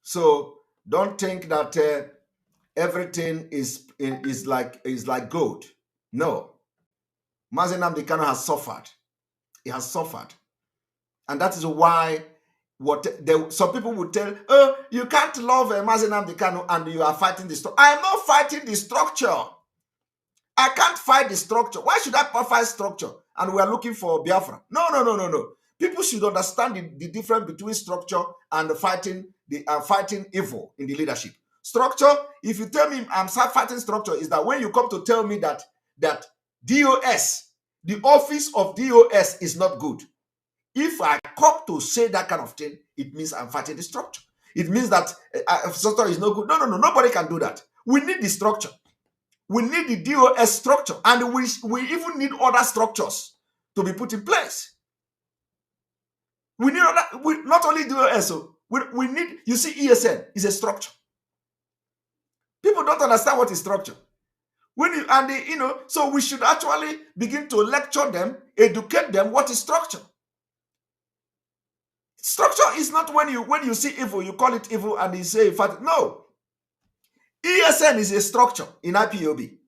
Speaker 5: So don't think that everything is like gold. No. Mazin Amdekano has suffered. He has suffered. And that is why some people would tell, oh, you can't love Mazin Amdekano and you are fighting the structure. I am not fighting the structure. I can't fight the structure. Why should I fight structure? And we are looking for Biafra. No. People should understand the difference between structure and fighting evil in the leadership. Structure, if you tell me I'm fighting structure, is that when you come to tell me that DOS the office of DOS is not good. If I come to say that kind of thing, it means I'm fighting the structure. It means that structure is no good. No, nobody can do that. We need the structure. We need the DOS structure, and we even need other structures to be put in place. We need not only DOS, so we need, you see, ESN is a structure. People don't understand what is structure. So we should actually begin to lecture them, educate them what is structure. Structure is not when you see evil, you call it evil and you say, no. ESN is a structure in IPOB.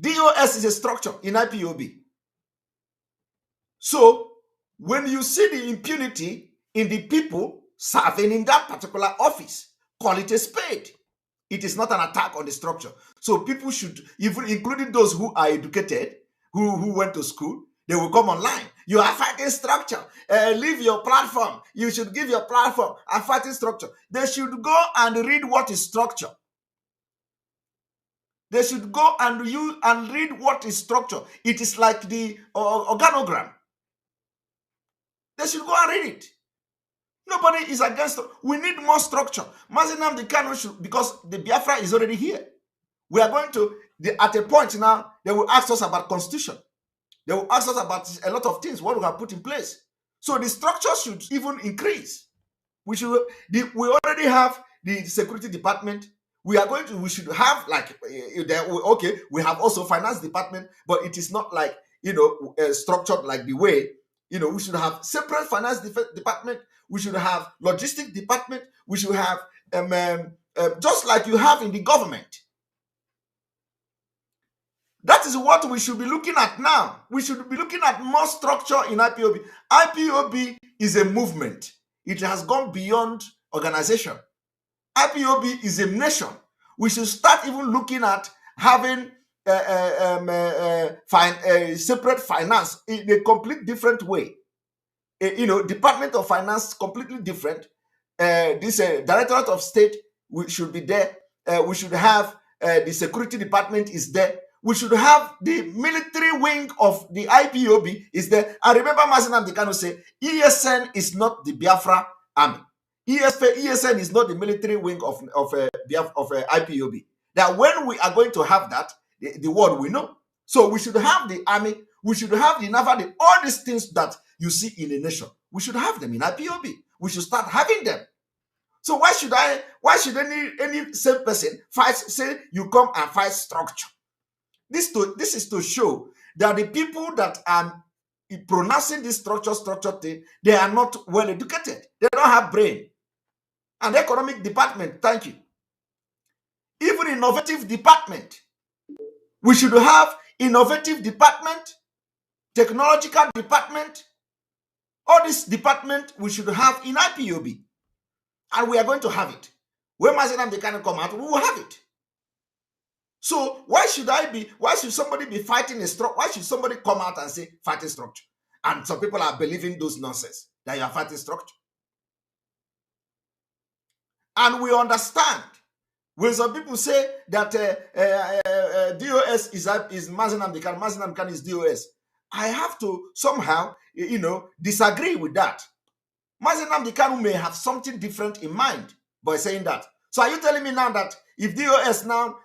Speaker 5: DOS is a structure in IPOB. So when you see the impunity in the people serving in that particular office, call it a spade. It is not an attack on the structure. So people should, even including those who are educated, who went to school, they will come online. You are fighting structure. Leave your platform. You should give your platform. I'm fighting structure. They should go and read what is structure. They should go and read what is structure. It is like the organogram. They should go and read it. Nobody is against it. We need more structure. Mazi Nnamdi Kanu should, because the Biafra is already here. We are going to, at a point now, they will ask us about constitution. They will ask us about a lot of things, what we have put in place. So the structure should even increase. We already have the security department. We should have we have also finance department, but it is not like, structured like the way, we should have separate finance department. We should have logistic department. We should have, just like you have in the government. That is what we should be looking at now. We should be looking at more structure in IPOB. IPOB is a movement. It has gone beyond organization. IPOB is a nation. We should start even looking at having separate finance in a complete different way. Department of Finance completely different. This Directorate of State should be there. We should have the Security Department is there. We should have the military wing of the IPOB is there. I remember Mazi Nnamdi Kanu say, ESN is not the Biafra army. ESN is not the military wing of IPOB. That when we are going to have that, the world will know. So we should have the army, we should have the naval, all these things that you see in a nation. We should have them in IPOB. We should start having them. So why should any same person say you come and fight structure? This is to show that the people that are pronouncing this structure thing, they are not well educated. They don't have brain. And economic department, thank you. Even innovative department. We should have innovative department, technological department. All this department we should have in IPOB. And we are going to have it. When Mazi Nnamdi Kanu come out, we will have it. So why should somebody be fighting a structure? Why should somebody come out and say fighting structure? And some people are believing those nonsense that you are fighting structure. And we understand when some people say that DOS is Mazi Nnamdi Kanu, Mazi Nnamdi Kanu is DOS. I have to somehow, disagree with that. Mazi Nnamdi Kanu may have something different in mind by saying that. So are you telling me now that if DOS now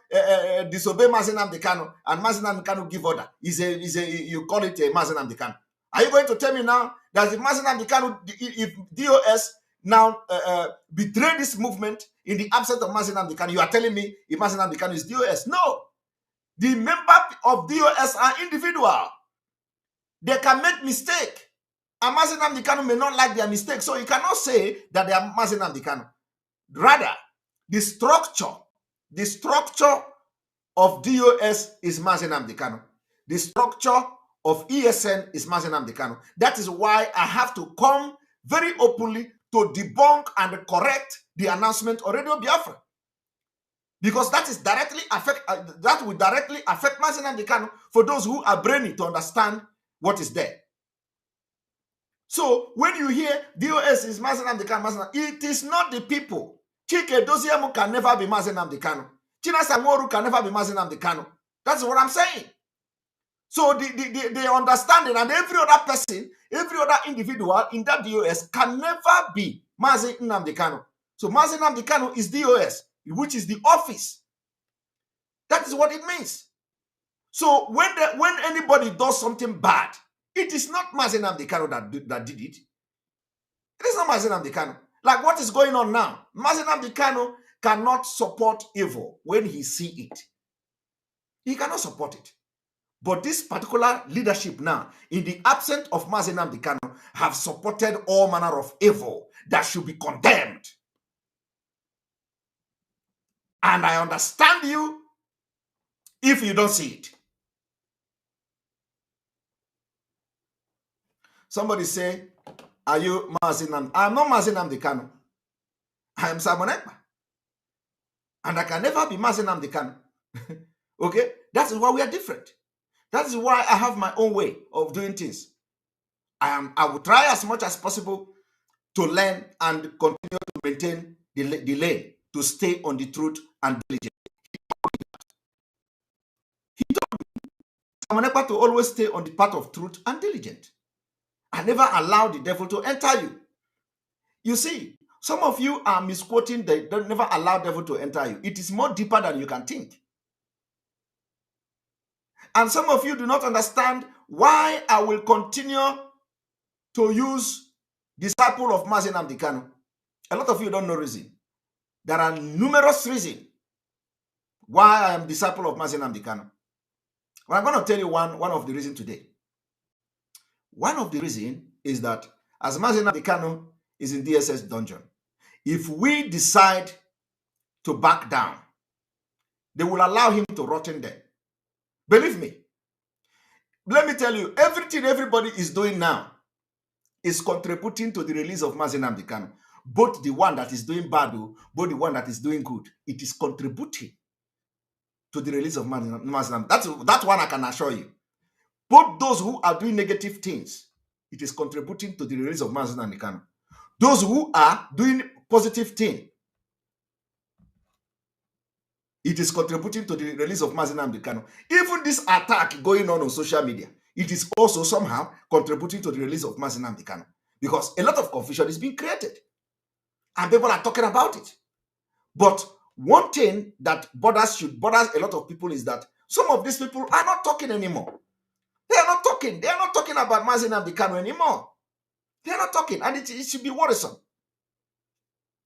Speaker 5: disobey Mazi Nnamdi Kanu and Mazi Nnamdi Kanu give order, you call it a Mazi Nnamdi Kanu? Are you going to tell me now that if Mazi Nnamdi Kanu, if DOS now betray this movement in the absence of Mazi Nnamdi Kanu, you are telling me if Mazi Nnamdi Kanu is DOS? No. The members of DOS are individual. They can make mistake. And Mazi Nnamdi Kanu may not like their mistake. So you cannot say that they are Mazi Nnamdi Kanu. Rather, the structure of DOS is Mazi Nnamdi Kanu. The structure of ESN is Mazi Nnamdi Kanu. That is why I have to come very openly to debunk and correct the announcement on Radio Biafra. Because that is that will directly affect Mazi Nnamdi Kanu for those who are brainy to understand what is there. So when you hear DOS is Mazi Nnamdi Kanu, it is not the people. Chike Doziemu can never be Mazi Nnamdi Kanu. Chinasa Nworu can never be Mazi Nnamdi Kanu. That's what I'm saying. So the understanding, and every other person, every other individual in that DOS can never be Mazi Nnamdi Kanu. So Mazi Nnamdi Kanu is DOS, which is the office. That is what it means. So when anybody does something bad, it is not Mazi Nnamdi Kanu that did it. It is not Mazi Nnamdi Kanu. Like what is going on now, Mazi Nnamdi Kanu cannot support evil when he see it. He cannot support it. But this particular leadership now, in the absence of Mazi Nnamdi Kanu, have supported all manner of evil that should be condemned. And I understand you if you don't see it. Somebody say, are you Mazi Nnamdi? I am not Mazi Nnamdi Kanu. I am Simon Ekpa. And I can never be Mazi Nnamdi Kanu. Okay? That is why we are different. That is why I have my own way of doing things. I will try as much as possible to learn and continue to maintain the lane, to stay on the truth and diligence. He told me, Simon Ekpa, to always stay on the path of truth and diligence. I never allow the devil to enter you. You see, some of you are misquoting the don't never allow devil to enter you. It is more deeper than you can think. And some of you do not understand why I will continue to use disciple of Mazi Nnamdi Kanu. A lot of you don't know reason. There are numerous reasons why I am disciple of Mazi Nnamdi Kanu. Well, I'm going to tell you one of the reasons today. One of the reasons is that as Mazi Nnamdi Kanu is in DSS dungeon, if we decide to back down, they will allow him to rot in there. Believe me. Let me tell you, everything everybody is doing now is contributing to the release of Mazi Nnamdi Kanu. Both the one that is doing bad, both the one that is doing good. It is contributing to the release of Mazi Nnamdi. That's one I can assure you. Both those who are doing negative things, it is contributing to the release of Mazi Nnamdi Kanu. Those who are doing positive things, it is contributing to the release of Mazi Nnamdi Kanu. Even this attack going on social media, it is also somehow contributing to the release of Mazi Nnamdi Kanu. Because a lot of confusion is being created. And people are talking about it. But one thing that bothers a lot of people is that some of these people are not talking anymore. They are not talking. They are not talking about Mazi Nnamdi Kanu anymore. They are not talking. And it should be worrisome.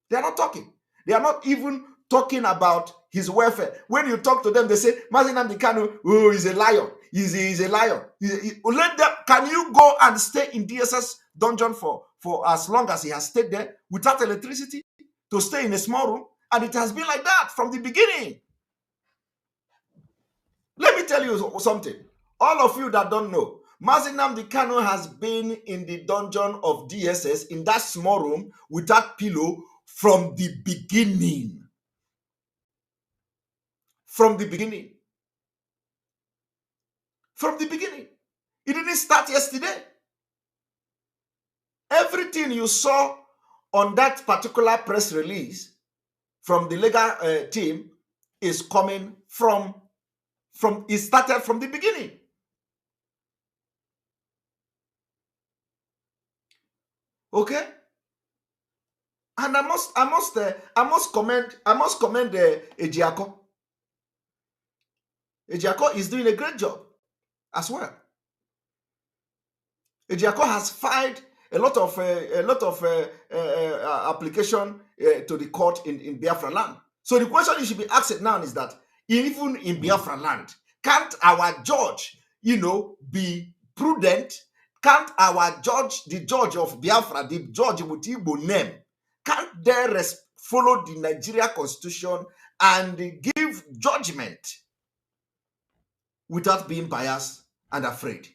Speaker 5: They are not talking. They are not even talking about his welfare. When you talk to them, they say, Mazi Nnamdi Kanu, oh, he's a liar. He's a liar. Let them, can you go and stay in DSS dungeon for as long as he has stayed there without electricity to stay in a small room? And it has been like that from the beginning. Let me tell you something. All of you that don't know, Mazi Nnamdi Kanu has been in the dungeon of DSS in that small room without pillow from the beginning. From the beginning. From the beginning. It didn't start yesterday. Everything you saw on that particular press release from the legal team is coming from it started from the beginning. Okay? And I must commend Ejiako. Ejiako is doing a great job as well. Ejiako has filed a lot of application to the court in Biafra land. So the question you should be asked now is that even in Biafra land, can't our judge, be prudent? Can't our judge, the judge of Biafra, the judge with Igbo name, can't they follow the Nigeria constitution and give judgment without being biased and afraid?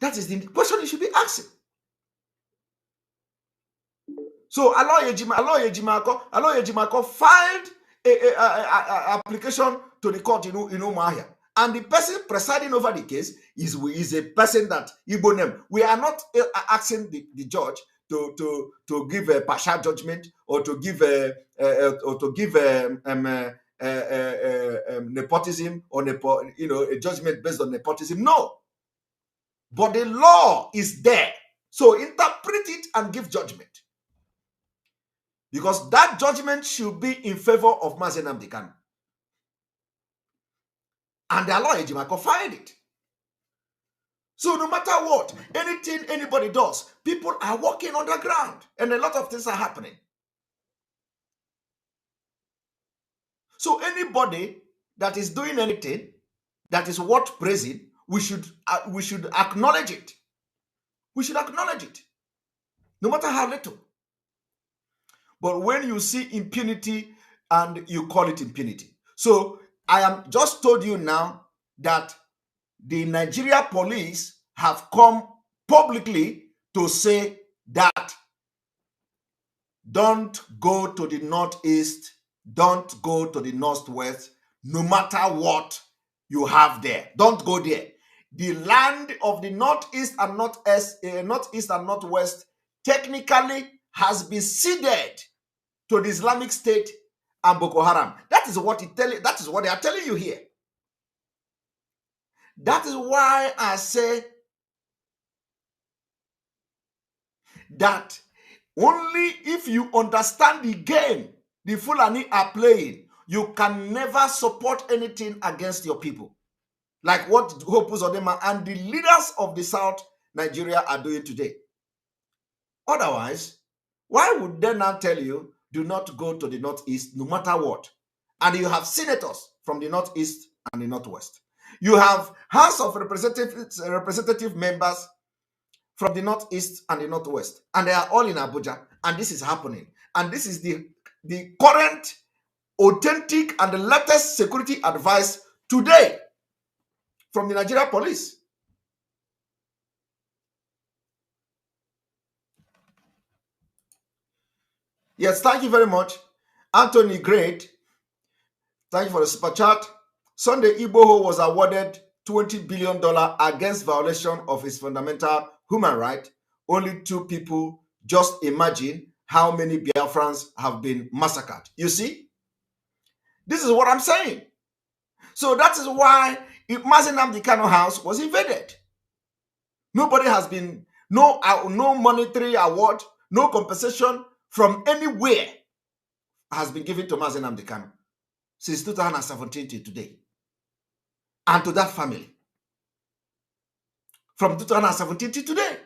Speaker 5: That is the question you should be asking. So Aloy Ejimako filed a application to the court in Umuahia. And the person presiding over the case is a person that Igbo name. We are not asking the judge to give a partial judgment or to give nepotism or a judgment based on nepotism. No, but the law is there. So interpret it and give judgment, because that judgment should be in favor of Mazi Nnamdi Kanu. And the lawyer Ejimako find it. So no matter what, anything anybody does, people are walking on the ground, and a lot of things are happening. So anybody that is doing anything that is worth praising, we should acknowledge it. We should acknowledge it, no matter how little. But when you see impunity and you call it impunity. So I am just told you now that the Nigeria police have come publicly to say that don't go to the northeast, don't go to the northwest, no matter what you have there. Don't go there. The land of the northeast and northwest technically has been ceded to the Islamic State and Boko Haram. That is what they are telling you here. That is why I say that only if you understand the game the Fulani are playing, you can never support anything against your people. Like what Hope Uzodinma and the leaders of the South Nigeria are doing today. Otherwise, why would they now tell you, do not go to the northeast no matter what? And you have senators from the northeast and the northwest. You have House of representative members from the northeast and the northwest, and they are all in Abuja, and this is happening. And this is the current, authentic, and the latest security advice today from the Nigeria police. Yes, thank you very much. Anthony Great, thank you for the super chat. Sunday Igboho was awarded $20 billion against violation of his fundamental human right. Only 2 people. Just imagine how many Biafrans have been massacred. You see? This is what I'm saying. So that is why Mazi Nnamdi Kanu house was invaded. Nobody has been, no monetary award, no compensation from anywhere has been given to Mazi Nnamdi Kanu since 2017 to today. And to that family. From 2017 to today.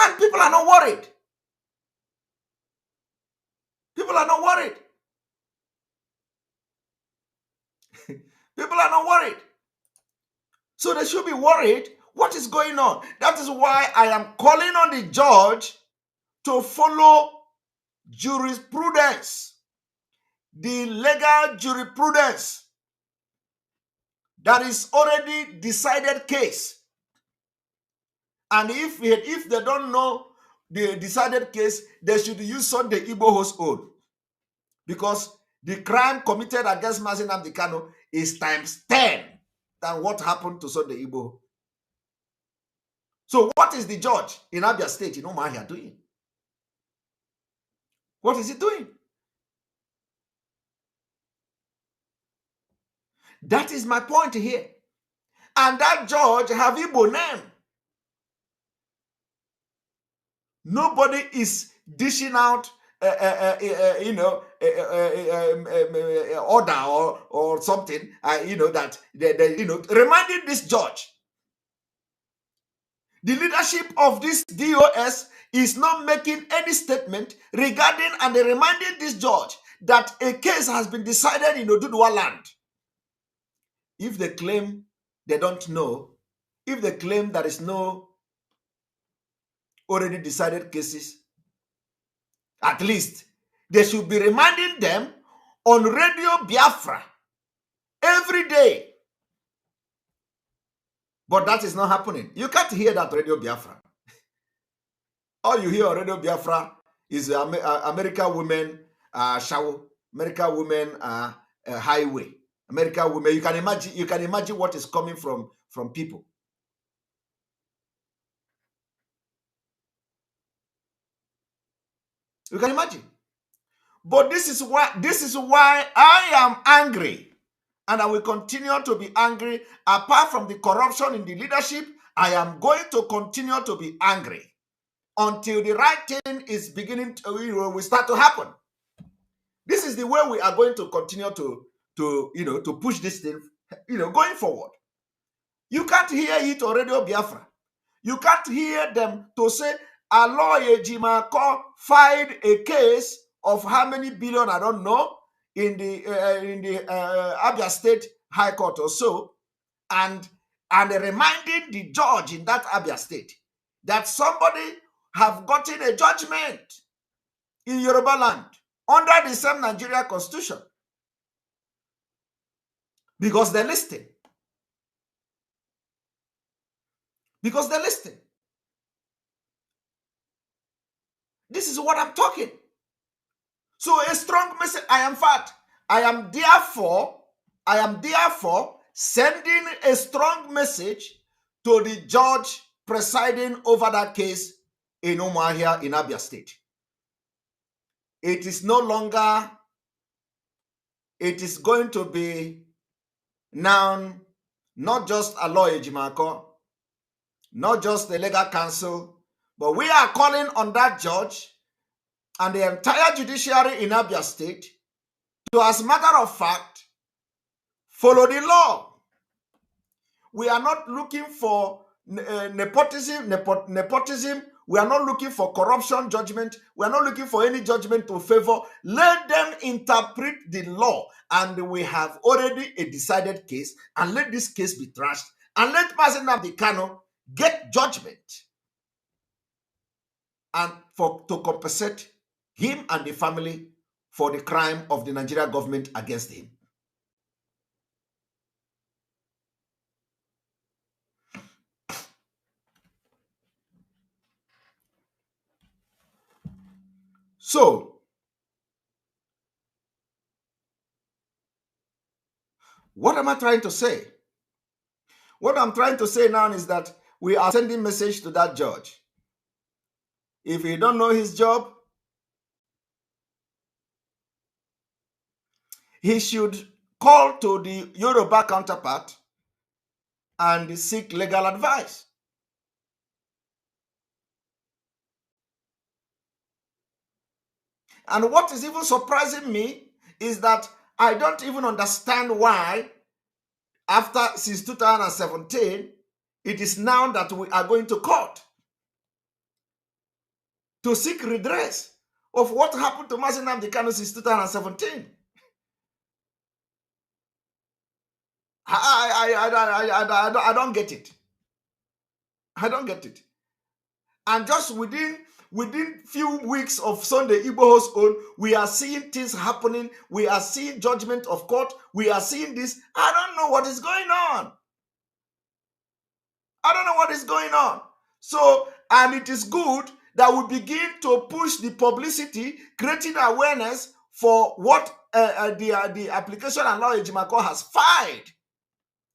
Speaker 5: And people are not worried. People are not worried. People are not worried. So they should be worried. What is going on? That is why I am calling on the judge to follow jurisprudence, the legal jurisprudence that is already decided case. And if they don't know the decided case, they should use Sunday Igboho's own. Because the crime committed against Mazi Nnamdi Kanu is times 10 than what happened to Sunday Igboho. So what is the judge in Abia State in Umuahia doing? What is he doing? That is my point here. And that judge have Igbo name. Nobody is dishing out order or something, that reminding this judge. The leadership of this DOS is not making any statement regarding and reminding this judge that a case has been decided in Oduduwa land. If they claim they don't know, if they claim there is no already decided cases, at least they should be reminding them on Radio Biafra every day. But that is not happening. You can't hear that Radio Biafra. All you hear on Radio Biafra is American women shower, American women highway, American women. You can imagine what is coming from people. You can imagine. But this is why I am angry. and I will continue to be angry. Apart from the corruption in the leadership, I am going to continue to be angry until the right thing is beginning to will start to happen. This is the way we are going to continue to push this thing, going forward. You can't hear it on Radio Biafra. You can't hear them to say a lawyer Jimako filed a case of how many billion, I don't know, in the Abia State High Court or so, and reminding the judge in that Abia State that somebody have gotten a judgment in Yoruba land under the same Nigeria Constitution because they're listening. Because they're listening. This is what I'm talking. So a strong message. I am therefore sending a strong message to the judge presiding over that case in Umuahia in Abia State. It is no longer, it is going to be now not just a lawyer Jimako, not just the legal counsel, but we are calling on that judge and the entire judiciary in Abia State to, as a matter of fact, follow the law. We are not looking for nepotism. We are not looking for corruption judgment. We are not looking for any judgment to favor. Let them interpret the law. And we have already a decided case. And let this case be trashed. And let President Abdikano get judgment. And to compensate him and the family for the crime of the Nigeria government against him. So, what am I trying to say? What I'm trying to say now is that we are sending message to that judge. If he don't know his job, he should call to the Yoruba counterpart and seek legal advice. And what is even surprising me is that I don't even understand why, since 2017, it is now that we are going to court to seek redress of what happened to Mazi Nnamdi Kanu since 2017. I don't get it. I don't get it. And just within few weeks of Sunday Igboho's own, we are seeing things happening. We are seeing judgment of court. We are seeing this. I don't know what is going on. I don't know what is going on. So, and it is good that we begin to push the publicity, creating awareness for what the application and law Ejimako has filed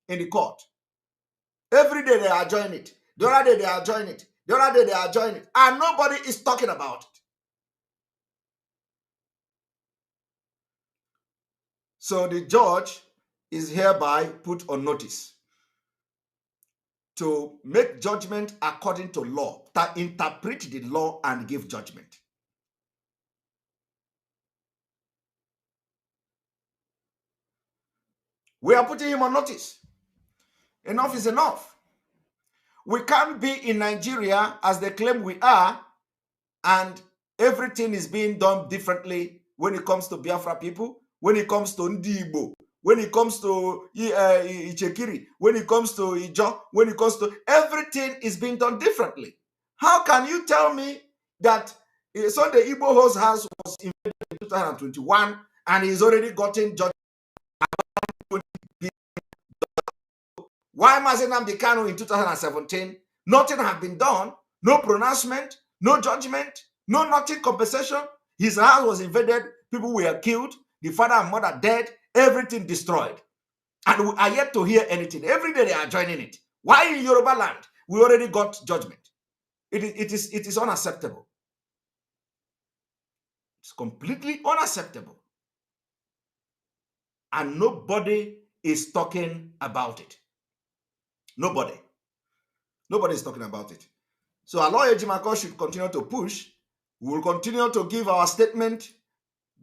Speaker 5: in the court. Every day they are joining it. The other day they are joining it. The other day they are joining it. And nobody is talking about it. So the judge is hereby put on notice to make judgment according to law, to interpret the law and give judgment. We are putting him on notice. Enough is enough. We can't be in Nigeria as they claim we are, and everything is being done differently when it comes to Biafra people, when it comes to Ndi Igbo, when it comes to Ichekiri, when it comes to Ijo, when it comes to everything is being done differently. How can you tell me that Sunday Igboho's house was invaded in 2021 and he's already gotten judgment? Why Mazi Nnamdi Kanu in 2017? Nothing had been done. No pronouncement, no judgment, no nothing compensation. His house was invaded. People were killed. The father and mother dead. Everything destroyed. And we are yet to hear anything. Every day they are joining it. Why in Yoruba land? We already got judgment. It is unacceptable. It's completely unacceptable. And nobody is talking about it. Nobody. Nobody is talking about it. So Aloy Ejimako should continue to push. We will continue to give our statement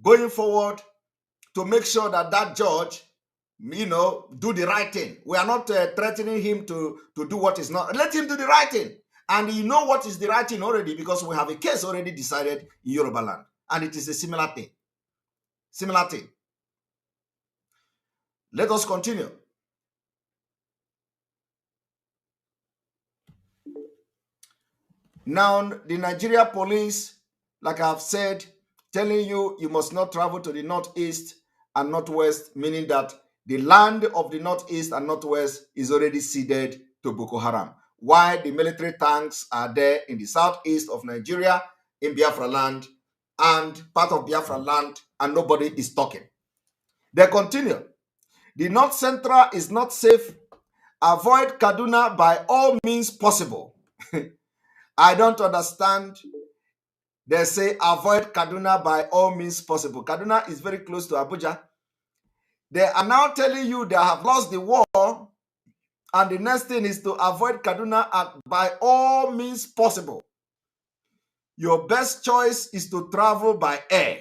Speaker 5: going forward to make sure that that judge, do the right thing. We are not threatening him to do what is not. Let him do the right thing. And you know what is the right thing already, because we have a case already decided in Yoruba land. And it is a similar thing. Similar thing. Let us continue. Now, the Nigeria police, like I've said, telling you must not travel to the northeast and northwest, meaning that the land of the northeast and northwest is already ceded to Boko Haram. While the military tanks are there in the southeast of Nigeria, in Biafra land, and part of Biafra land, and nobody is talking. They continue. The North Central is not safe. Avoid Kaduna by all means possible. I don't understand. They say avoid Kaduna by all means possible. Kaduna is very close to Abuja. They are now telling you they have lost the war, and the next thing is to avoid Kaduna by all means possible. Your best choice is to travel by air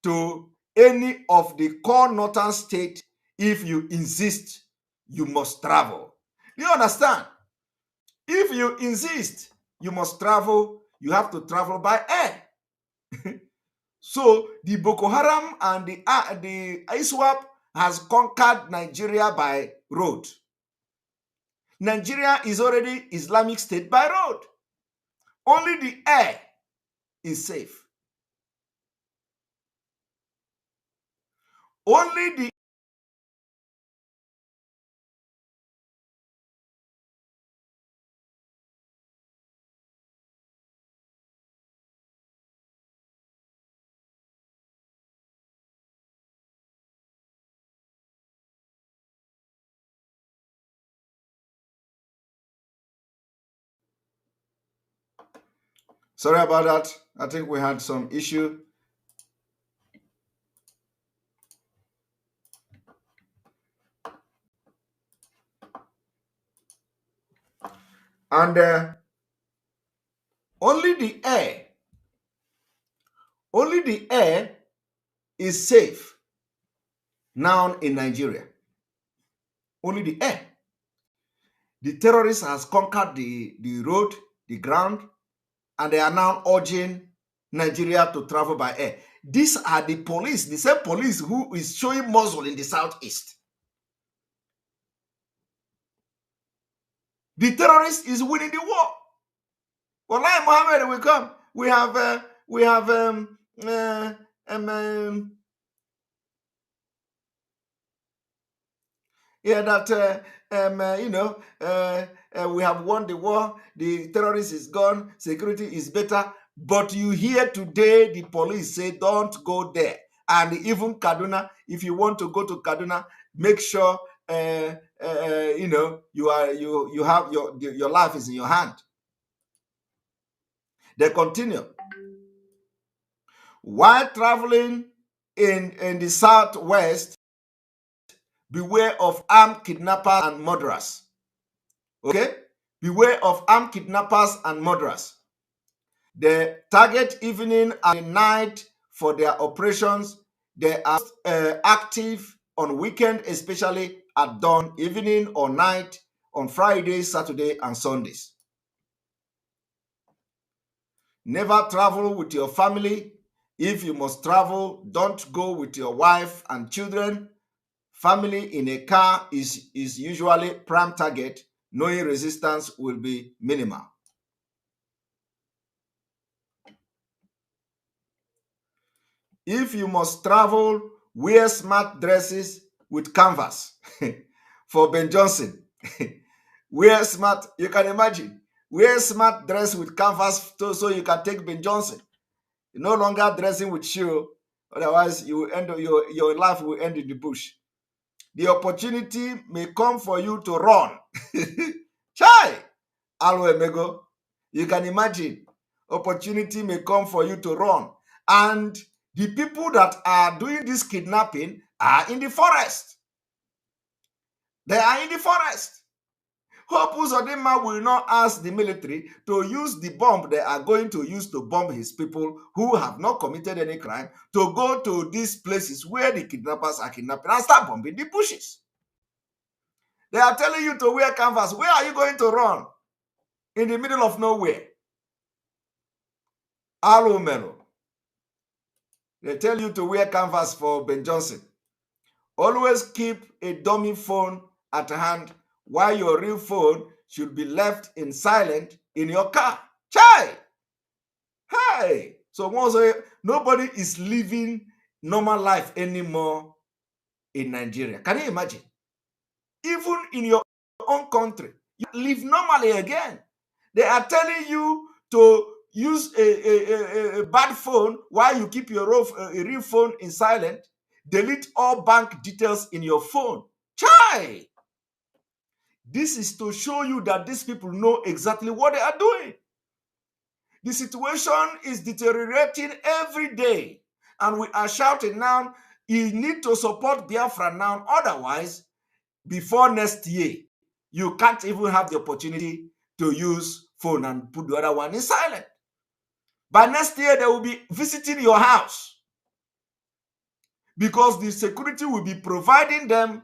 Speaker 5: to any of the core northern states. If you insist, you must travel. Do you understand? If you insist, you must travel, you have to travel by air. So the Boko Haram and the ISWAP has conquered Nigeria by road. Nigeria is already Islamic State by road. Only the air is safe. Only the Sorry about that. I think we had some issue. And only the air is safe now in Nigeria. Only the air. The terrorists has conquered the road, the ground, and they are now urging Nigeria to travel by air. These are the police, the same police who is showing muscle in the southeast. The terrorist is winning the war. Wallahi Muhammad will come. We have we have won the war, the terrorist is gone, security is better. But you hear today the police say don't go there. And even Kaduna, if you want to go to Kaduna, make sure you have your life is in your hand. They continue. While traveling in the southwest, beware of armed kidnappers and murderers. Okay? Beware of armed kidnappers and murderers. They target evening and night for their operations. They are active on weekend, especially at dawn, evening or night, on Fridays, Saturday, and Sundays. Never travel with your family. If you must travel, don't go with your wife and children. Family in a car is usually prime target, knowing resistance will be minimal. If you must travel, wear smart dresses with canvas. For Ben Johnson. Wear smart, you can imagine. Wear smart dress with canvas so you can take Ben Johnson. You're no longer dressing with shoe, otherwise you will end your life will end in the bush. The opportunity may come for you to run. Chai! Alo Emego. You can imagine. Opportunity may come for you to run. And the people that are doing this kidnapping are in the forest. They are in the forest. Hope Uzodinma will not ask the military to use the bomb they are going to use to bomb his people who have not committed any crime to go to these places where the kidnappers are kidnapping and start bombing the bushes. They are telling you to wear canvas. Where are you going to run? In the middle of nowhere. Alomero. They tell you to wear canvas for Ben Johnson. Always keep a dummy phone at hand while your real phone should be left in silent in your car. Chai! Hey! So once nobody is living normal life anymore in Nigeria. Can you imagine? Even in your own country, you live normally again. They are telling you to use a bad phone while you keep your real phone in silent. Delete all bank details in your phone. Chai! This is to show you that these people know exactly what they are doing. The situation is deteriorating every day. And we are shouting now, you need to support Biafra now. Otherwise, before next year, you can't even have the opportunity to use phone and put the other one in silent. By next year, they will be visiting your house because the security will be providing them,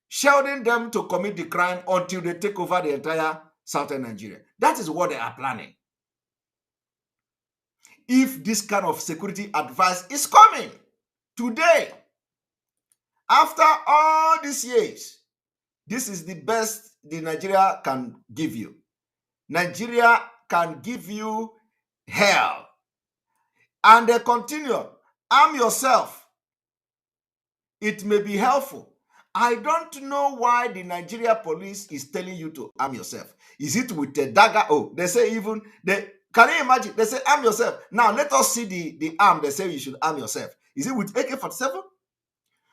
Speaker 5: shielding them to commit the crime until they take over the entire southern Nigeria. That is what they are planning. If this kind of security advice is coming today, after all these years, this is the best the Nigeria can give you. Nigeria can give you hell. And they continue, arm yourself. It may be helpful. I don't know why the Nigeria police is telling you to arm yourself. Is it with a dagger? Oh, they say even, can you imagine? They say arm yourself. Now let us see the arm they say you should arm yourself. Is it with AK-47?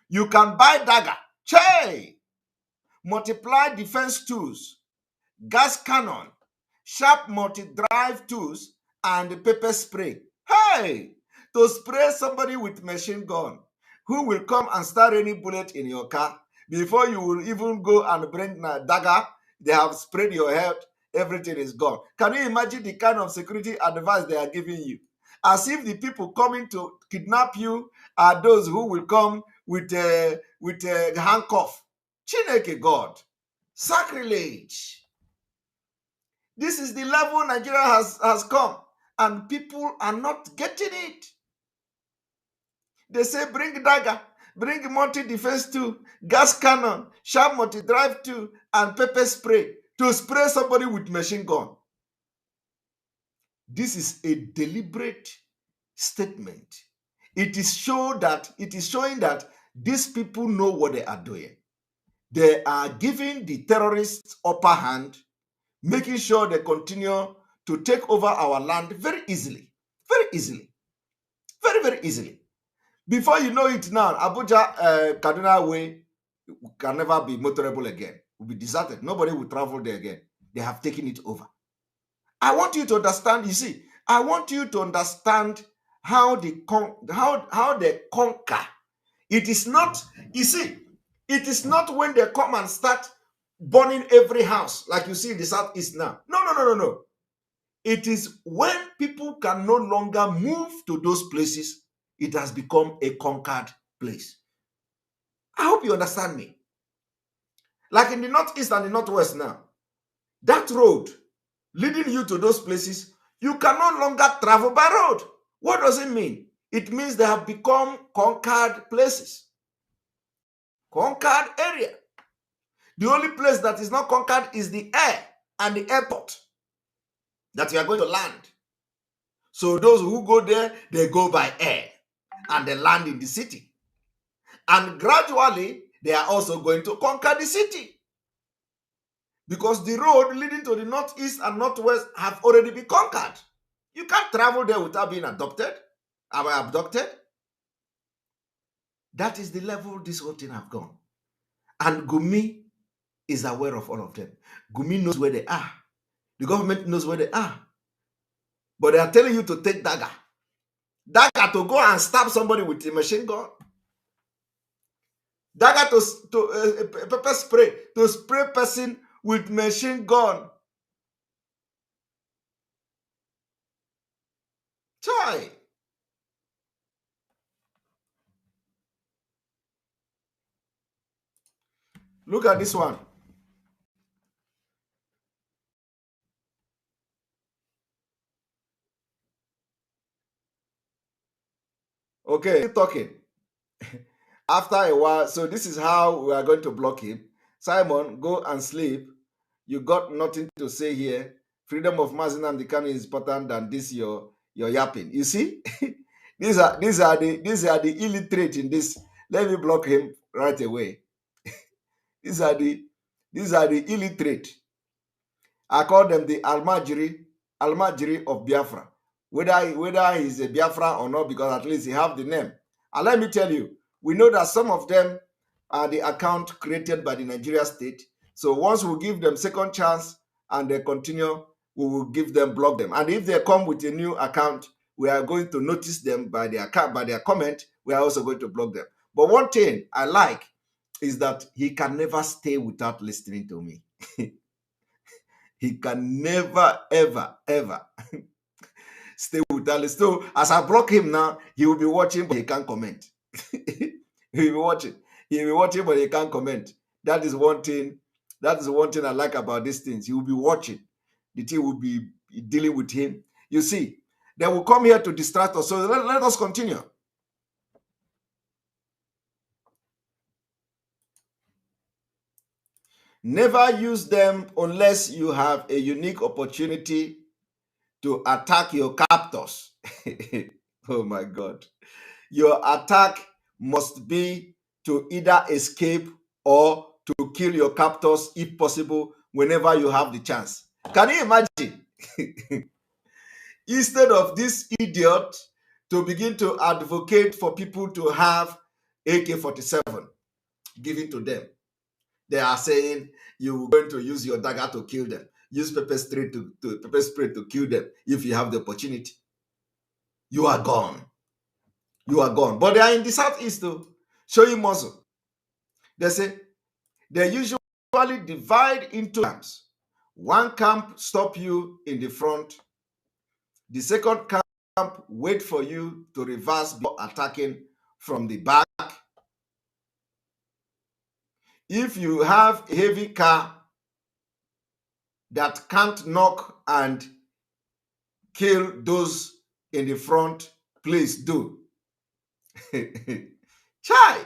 Speaker 5: You can buy dagger. Che! Multiply defense tools, gas cannon, sharp multi-drive tools, and pepper spray. Hey! To spray somebody with machine gun who will come and start any bullet in your car before you will even go and bring a dagger. They have sprayed your head. Everything is gone. Can you imagine the kind of security advice they are giving you? As if the people coming to kidnap you are those who will come with a handcuff. Chineke God. Sacrilege. This is the level Nigeria has come, and people are not getting it. They say bring dagger, bring multi-defense tool, gas cannon, sharp multi-drive tool, and pepper spray to spray somebody with machine gun. This is a deliberate statement. It is showing that these people know what they are doing. They are giving the terrorists upper hand, making sure they continue to take over our land very easily. Very easily. Very, very easily. Before you know it now, Abuja, Kaduna Way can never be motorable again. Will be deserted. Nobody will travel there again. They have taken it over. I want you to understand, you see, I want you to understand how they conquer. It is not, you see, it is not when they come and start burning every house like you see in the southeast now. No, no, no, no, no. It is when people can no longer move to those places, it has become a conquered place. I hope you understand me. Like in the northeast and the northwest now, that road leading you to those places, you can no longer travel by road. What does it mean? It means they have become conquered places. Conquered area. The only place that is not conquered is the air and the airport that you are going to land. So those who go there, they go by air and they land in the city. And gradually, they are also going to conquer the city. Because the road leading to the northeast and northwest have already been conquered. You can't travel there without being abducted. That is the level this whole thing have gone. And Gumi is aware of all of them. Gumi knows where they are. The government knows where they are. But they are telling you to take dagger. Dagger to go and stab somebody with a machine gun. dagger to pepper spray to spray person with machine gun. Chai. Look at this one. Okay, talking. After a while, so this is how we are going to block him. Simon, go and sleep. You got nothing to say here. Freedom of Mazin and the Kanu is important than this your yapping. You see, these are the illiterate in this. Let me block him right away. these are the illiterate. I call them the Almajiri of Biafra. Whether he's a Biafra or not, because at least he have the name. And let me tell you, we know that some of them are the account created by the Nigeria state. So once we give them second chance and they continue, we will block them. And if they come with a new account, we are going to notice them by their comment. We are also going to block them. But one thing I like is that he can never stay without listening to me. He can never, ever, ever stay without listening. So as I block him now, he will be watching, but he can't comment. He will be watching. He will be watching, but he can't comment. That is one thing. That is one thing I like about these things. He will be watching. The team will be dealing with him. You see, they will come here to distract us. So let us continue. Never use them unless you have a unique opportunity to attack your captors. Oh my God. Your attack must be to either escape or to kill your captors if possible whenever you have the chance. Can you imagine? Instead of this idiot to begin to advocate for people to have AK-47 given to them, they are saying you're going to use your dagger to kill them. Use pepper spray to kill them if you have the opportunity. You are gone. You are gone. But they are in the southeast to show you muscle. They say they usually divide into camps. One camp stop you in the front. The second camp wait for you to reverse before attacking from the back. If you have a heavy car that can't knock and kill those in the front, please do. Chai!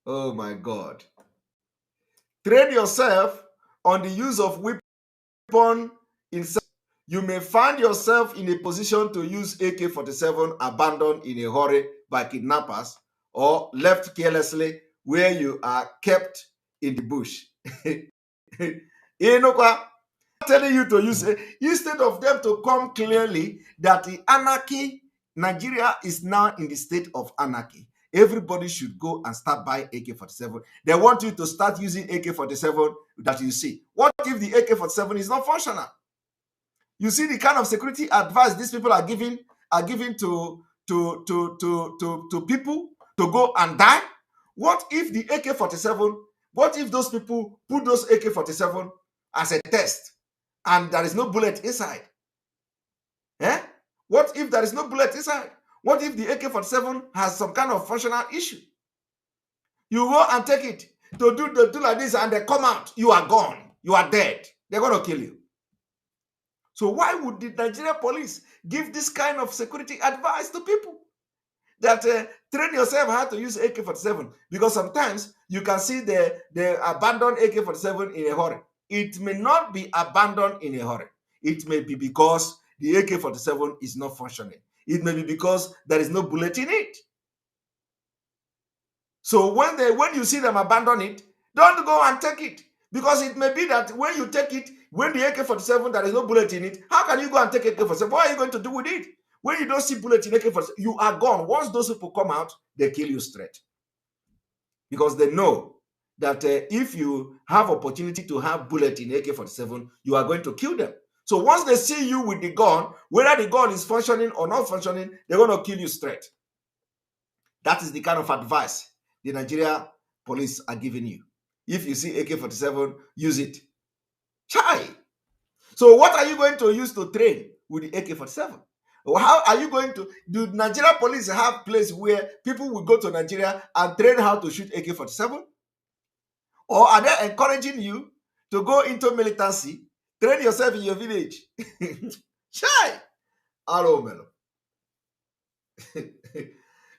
Speaker 5: Oh my God. Train yourself on the use of weapon in self. You may find yourself in a position to use AK-47 abandoned in a hurry by kidnappers or left carelessly where you are kept in the bush. Telling you to use it instead of them to come clearly that the anarchy, Nigeria is now in the state of anarchy. Everybody should go and start buying AK-47. They want you to start using AK-47 that you see. What if the AK-47 is not functional? You see the kind of security advice these people are giving to people to go and die? What if the AK-47, what if those people put those AK-47 as a test and there is no bullet inside? Eh? What if there is no bullet inside? What if the AK-47 has some kind of functional issue? You go and take it to do like this and they come out, you are gone. You are dead. They're going to kill you. So why would the Nigerian police give this kind of security advice to people? That train yourself how to use AK-47, because sometimes you can see the abandoned AK-47 in a hurry. It may not be abandoned in a hurry. It may be because the AK-47 is not functioning. It may be because there is no bullet in it. So when you see them abandon it, don't go and take it, because it may be that when you take it, when the AK-47 there is no bullet in it, how can you go and take AK-47? What are you going to do with it? When you don't see bullet in AK-47, you are gone. Once those people come out, they kill you straight. Because they know that if you have opportunity to have bullet in AK-47, you are going to kill them. So once they see you with the gun, whether the gun is functioning or not functioning, they're going to kill you straight. That is the kind of advice the Nigeria police are giving you. If you see AK-47, use it. Chai! So what are you going to use to train with the AK-47? How are you going to, do Nigeria police have place where people will go to Nigeria and train how to shoot AK-47? Or are they encouraging you to go into militancy, train yourself in your village? Chai! Hello, Melo.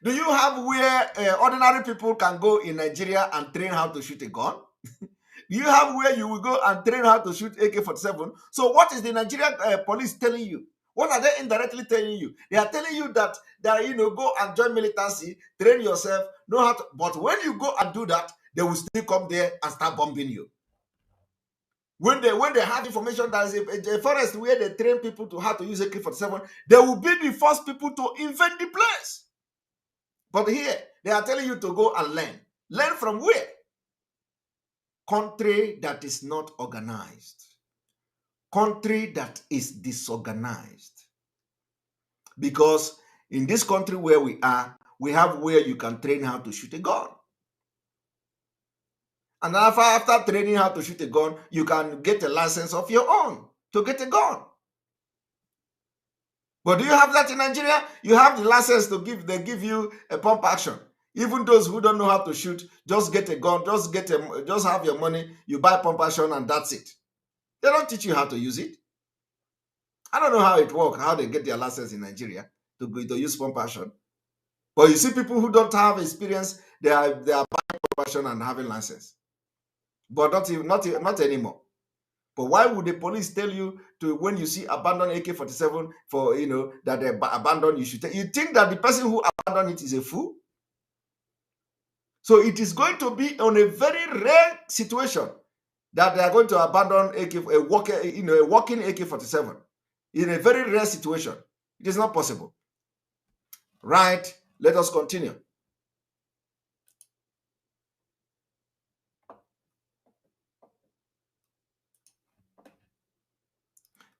Speaker 5: Do you have where ordinary people can go in Nigeria and train how to shoot a gun? Do you have where you will go and train how to shoot AK-47? So what is the Nigerian police telling you? What are they indirectly telling you? They are telling you that go and join militancy, train yourself, know how to. But when you go and do that, they will still come there and start bombing you. When they have information that is a forest where they train people to how to use AK-47, they will be the first people to invade the place. But here, they are telling you to go and learn. Learn from where? Country that is not organized. Country that is disorganized. Because in this country where we are, we have where you can train how to shoot a gun. And after training how to shoot a gun, you can get a license of your own to get a gun. But do you have that in Nigeria? You have the license to give, they give you a pump action. Even those who don't know how to shoot, just get a gun, just have your money, you buy pump action and that's it. They don't teach you how to use it. I don't know how it works, how they get their license in Nigeria to use pump action. But you see people who don't have experience, they are buying pump action and having license. But not anymore. But why would the police tell you to, when you see abandoned AK-47 for, that they abandoned, you should you think that the person who abandoned it is a fool? So it is going to be on a very rare situation that they are going to abandon a working AK-47 in a very rare situation. It is not possible. Right? Let us continue.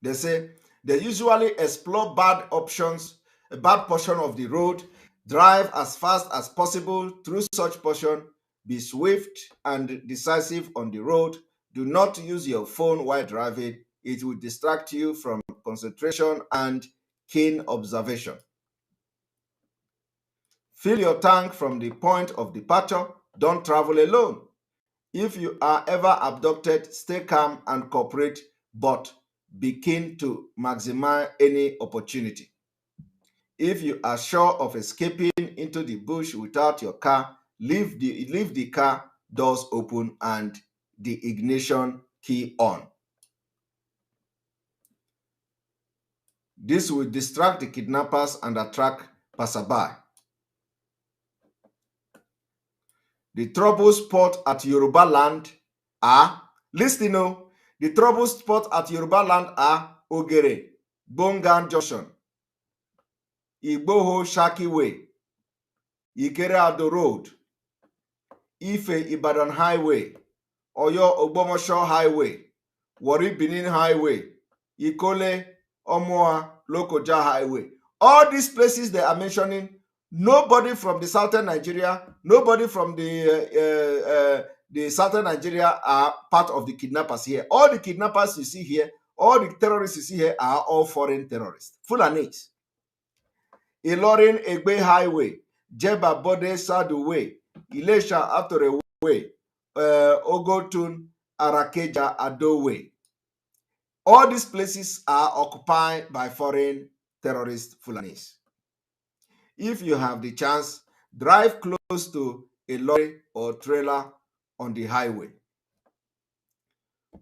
Speaker 5: They say they usually explore bad options, a bad portion of the road, drive as fast as possible through such portion, be swift and decisive on the road. Do not use your phone while driving. It will distract you from concentration and keen observation. Fill your tank from the point of departure. Don't travel alone. If you are ever abducted, stay calm and cooperate, but be keen to maximize any opportunity. If you are sure of escaping into the bush without your car, leave the car doors open and the ignition key on. This will distract the kidnappers and attract passerby. The trouble spot at Yoruba land are, listen, the trouble spot at Yoruba land are Ogere, Bongan Junction, Igboho Shaki Way, Ikere Ado Road, Ife Ibadan Highway, Oyo Ogbomosho Highway, Warri Benin Highway, Ikole Omoa Lokoja Highway. All these places they are mentioning, nobody from the southern Nigeria, nobody from the southern Nigeria are part of the kidnappers here. All the kidnappers you see here, all the terrorists you see here are all foreign terrorists. Fulanis. Ilorin Egbe Highway, Jeba Bode Sadu Way, Ilesha Atore Way, Ogotun Arakeja Ado Way. All these places are occupied by foreign terrorist Fulanis. If you have the chance, drive close to a lorry or trailer on the highway.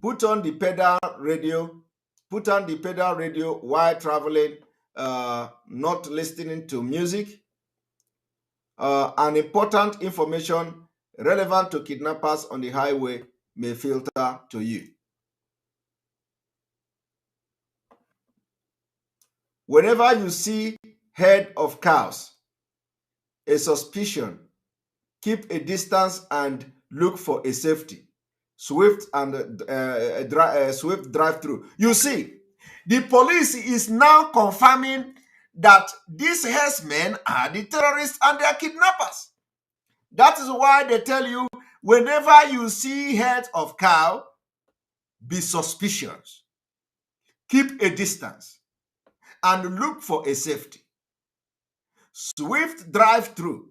Speaker 5: Put on the pedal radio while traveling, not listening to music. An important information relevant to kidnappers on the highway may filter to you. Whenever you see herd of cows, a suspicion, keep a distance and look for a safety. Swift drive-through. You see, the police is now confirming that these herdsmen are the terrorists and they are kidnappers. That is why they tell you, whenever you see head of cow, be suspicious. Keep a distance and look for a safety. Swift drive-through.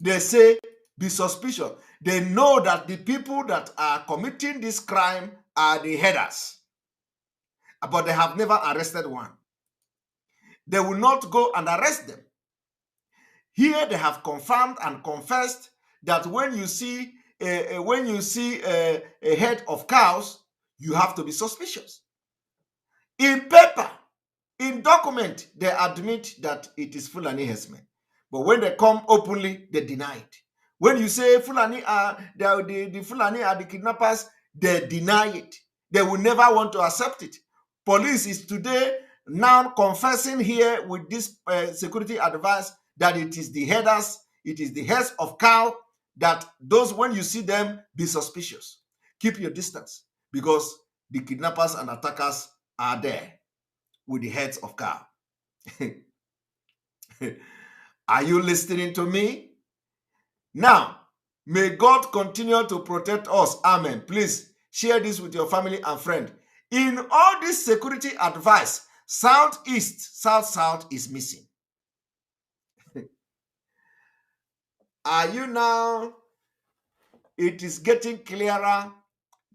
Speaker 5: They say be suspicious. They know that the people that are committing this crime are the headers, but they have never arrested one. They will not go and arrest them. Here they have confirmed and confessed that when you see a head of cows, you have to be suspicious. In paper, in document, they admit that it is Fulani herdsmen. But when they come openly, they deny it. When you say Fulani are the Fulani are the kidnappers, they deny it. They will never want to accept it. Police is today now confessing here with this security advice that it is the headers, it is the heads of cow, that those, when you see them, be suspicious. Keep your distance, because the kidnappers and attackers are there with the heads of cow. Are you listening to me? Now, may God continue to protect us. Amen. Please share this with your family and friend. In all this security advice, southeast, south is missing. Are you now? It is getting clearer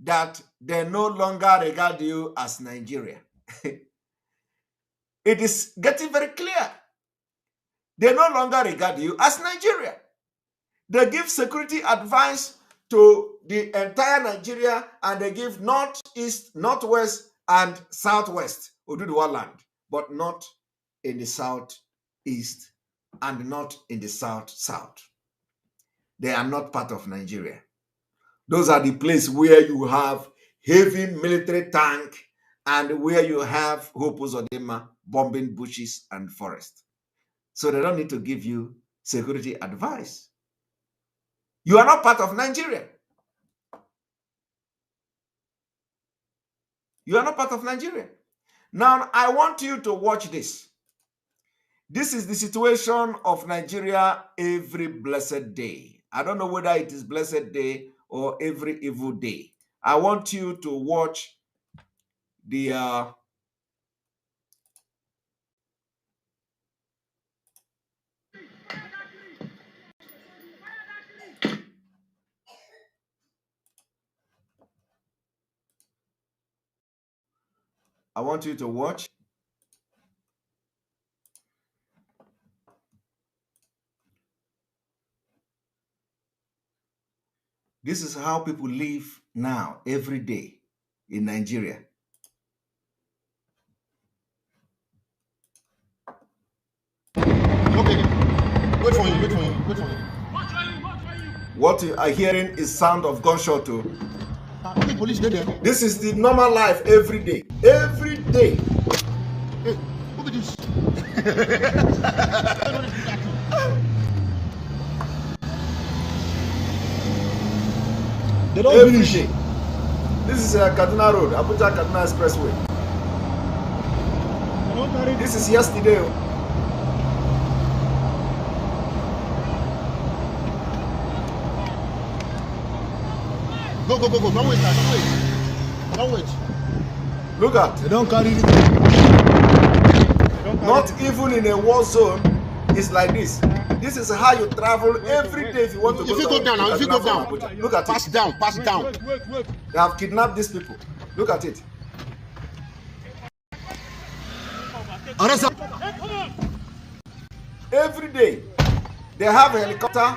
Speaker 5: that they no longer regard you as Nigeria. It is getting very clear. They no longer regard you as Nigeria. They give security advice to the entire Nigeria, and they give northeast, northwest, and southwest Oduduwa land, but not in the southeast and not in the south. They are not part of Nigeria. Those are the places where you have heavy military tank and where you have Hope Uzodinma bombing bushes and forests. So they don't need to give you security advice. You are not part of Nigeria. You are not part of Nigeria. Now, I want you to watch this. This is the situation of Nigeria every blessed day. I don't know whether it is blessed day or every evil day. I want you to watch the I want you to watch. This is how people live now, every day in Nigeria.
Speaker 6: Okay, wait for you.
Speaker 5: What you are hearing is sound of gunshot too.
Speaker 6: The police there.
Speaker 5: This is the normal life every day. Every day.
Speaker 6: Hey, look at this. They don't
Speaker 5: Every
Speaker 6: finish.
Speaker 5: day. This is Kaduna Road, Abuja Kaduna Expressway. This is yesterday.
Speaker 6: Go. Don't wait.
Speaker 5: Look at.
Speaker 6: They don't carry it.
Speaker 5: Not even in a war zone, it's like this. This is how you travel every day if you want to go.
Speaker 6: If you go down now, if you go down,
Speaker 5: look at
Speaker 6: pass
Speaker 5: it.
Speaker 6: down.
Speaker 5: They have kidnapped these people. Look at it.
Speaker 6: Arrest them.
Speaker 5: Every day, they have a helicopter.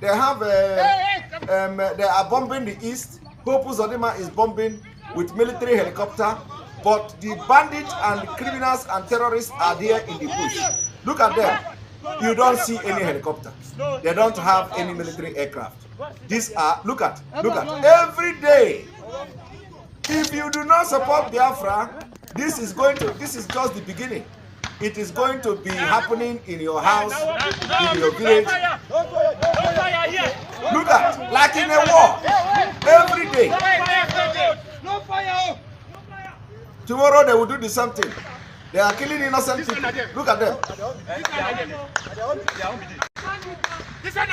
Speaker 5: They have they are bombing the east. Hope Uzodinma is bombing with military helicopter, but the bandits and the criminals and terrorists are there in the bush. Look at them. You don't see any helicopter. They don't have any military aircraft. These are, look at, every day. If you do not support Biafra, this is just the beginning. It is going to be happening in your house, in your village. Look at, like in a war, every day. Tomorrow they will do the same thing. They are killing innocent people. Look at them.
Speaker 7: This one,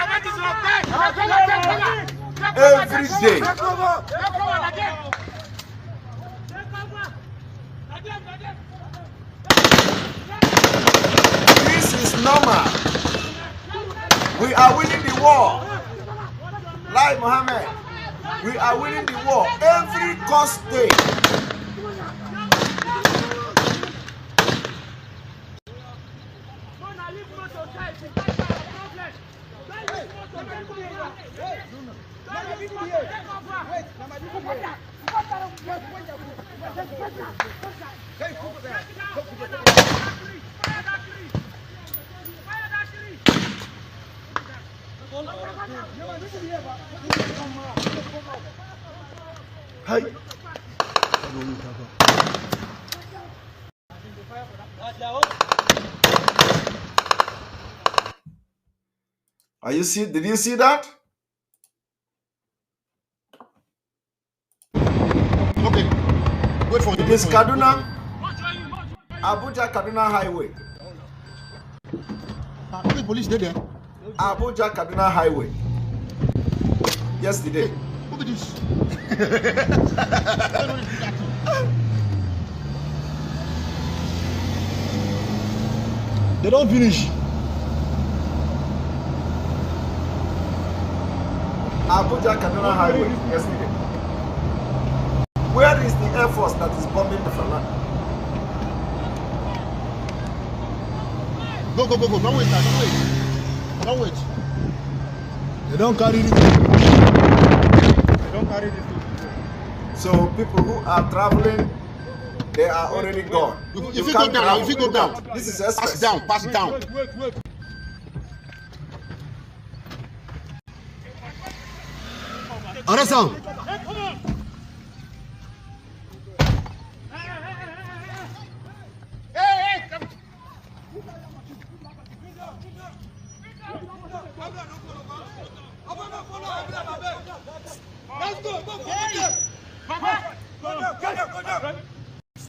Speaker 5: every day. This is normal. We are winning the war. Like Mohammed, we are winning the war every cost day. Hey. Are you see? Did you see that?
Speaker 6: Okay. Wait for
Speaker 5: It is Kaduna, Abuja Kaduna Highway.
Speaker 6: The police there.
Speaker 5: Abuja Kaduna Highway. Yesterday.
Speaker 6: Look at this. They don't finish.
Speaker 5: Abuja Kaduna Highway yesterday. Where is the Air Force that is bombing the Fala?
Speaker 6: Go. Don't wait, sir. Don't wait. They don't carry it.
Speaker 5: So people who are traveling, they are already gone.
Speaker 6: If you go down,
Speaker 5: This is
Speaker 6: pass
Speaker 5: express.
Speaker 6: it down. Wait. Arrest him.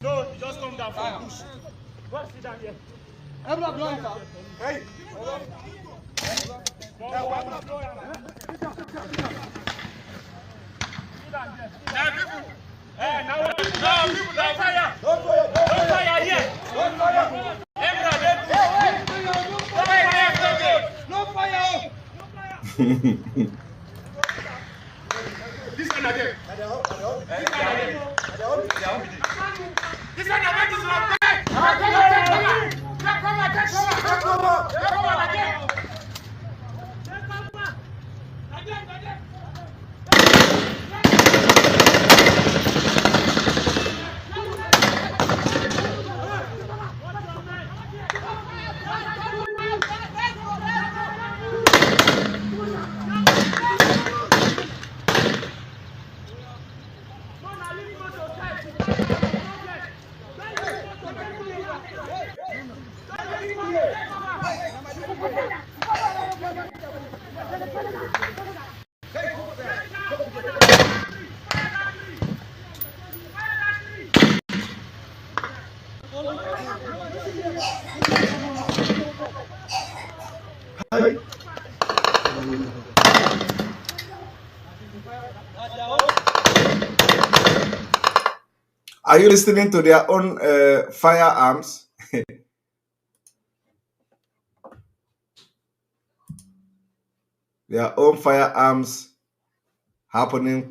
Speaker 7: No, you just come down from bush. Go sit down here.
Speaker 6: Everyone blow it out.
Speaker 7: Hey. Now people don't fire. Don't fire here. Don't fire. No fire. This one again. This one again is not bad.
Speaker 5: Are you listening to their own firearms? Their own firearms happening.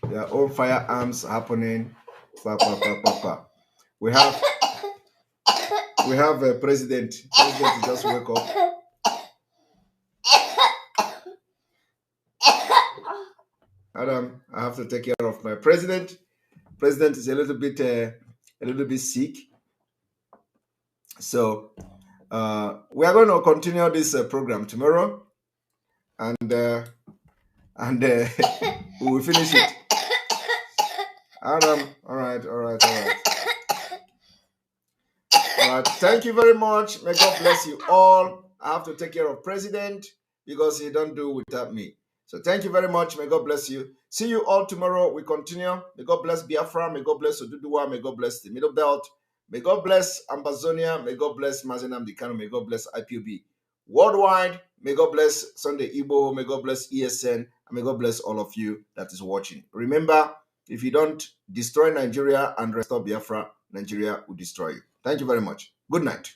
Speaker 5: Their own firearms happening. We have a president. President just wake up. Adam, I have to take care of my president. President is a little bit sick. So we are going to continue this program tomorrow, and we will finish it. Adam, all right. All right. Thank you very much. May God bless you all. I have to take care of president because he don't do without me. So thank you very much. May God bless you. See you all tomorrow. We continue. May God bless Biafra. May God bless Oduduwa. May God bless the Middle Belt. May God bless Ambazonia. May God bless Mazenam Dikano. May God bless IPOB. worldwide. May God bless Sunday Igbo. May God bless ESN. And may God bless all of you that is watching. Remember, if you don't destroy Nigeria and restore Biafra, Nigeria will destroy you. Thank you very much. Good night.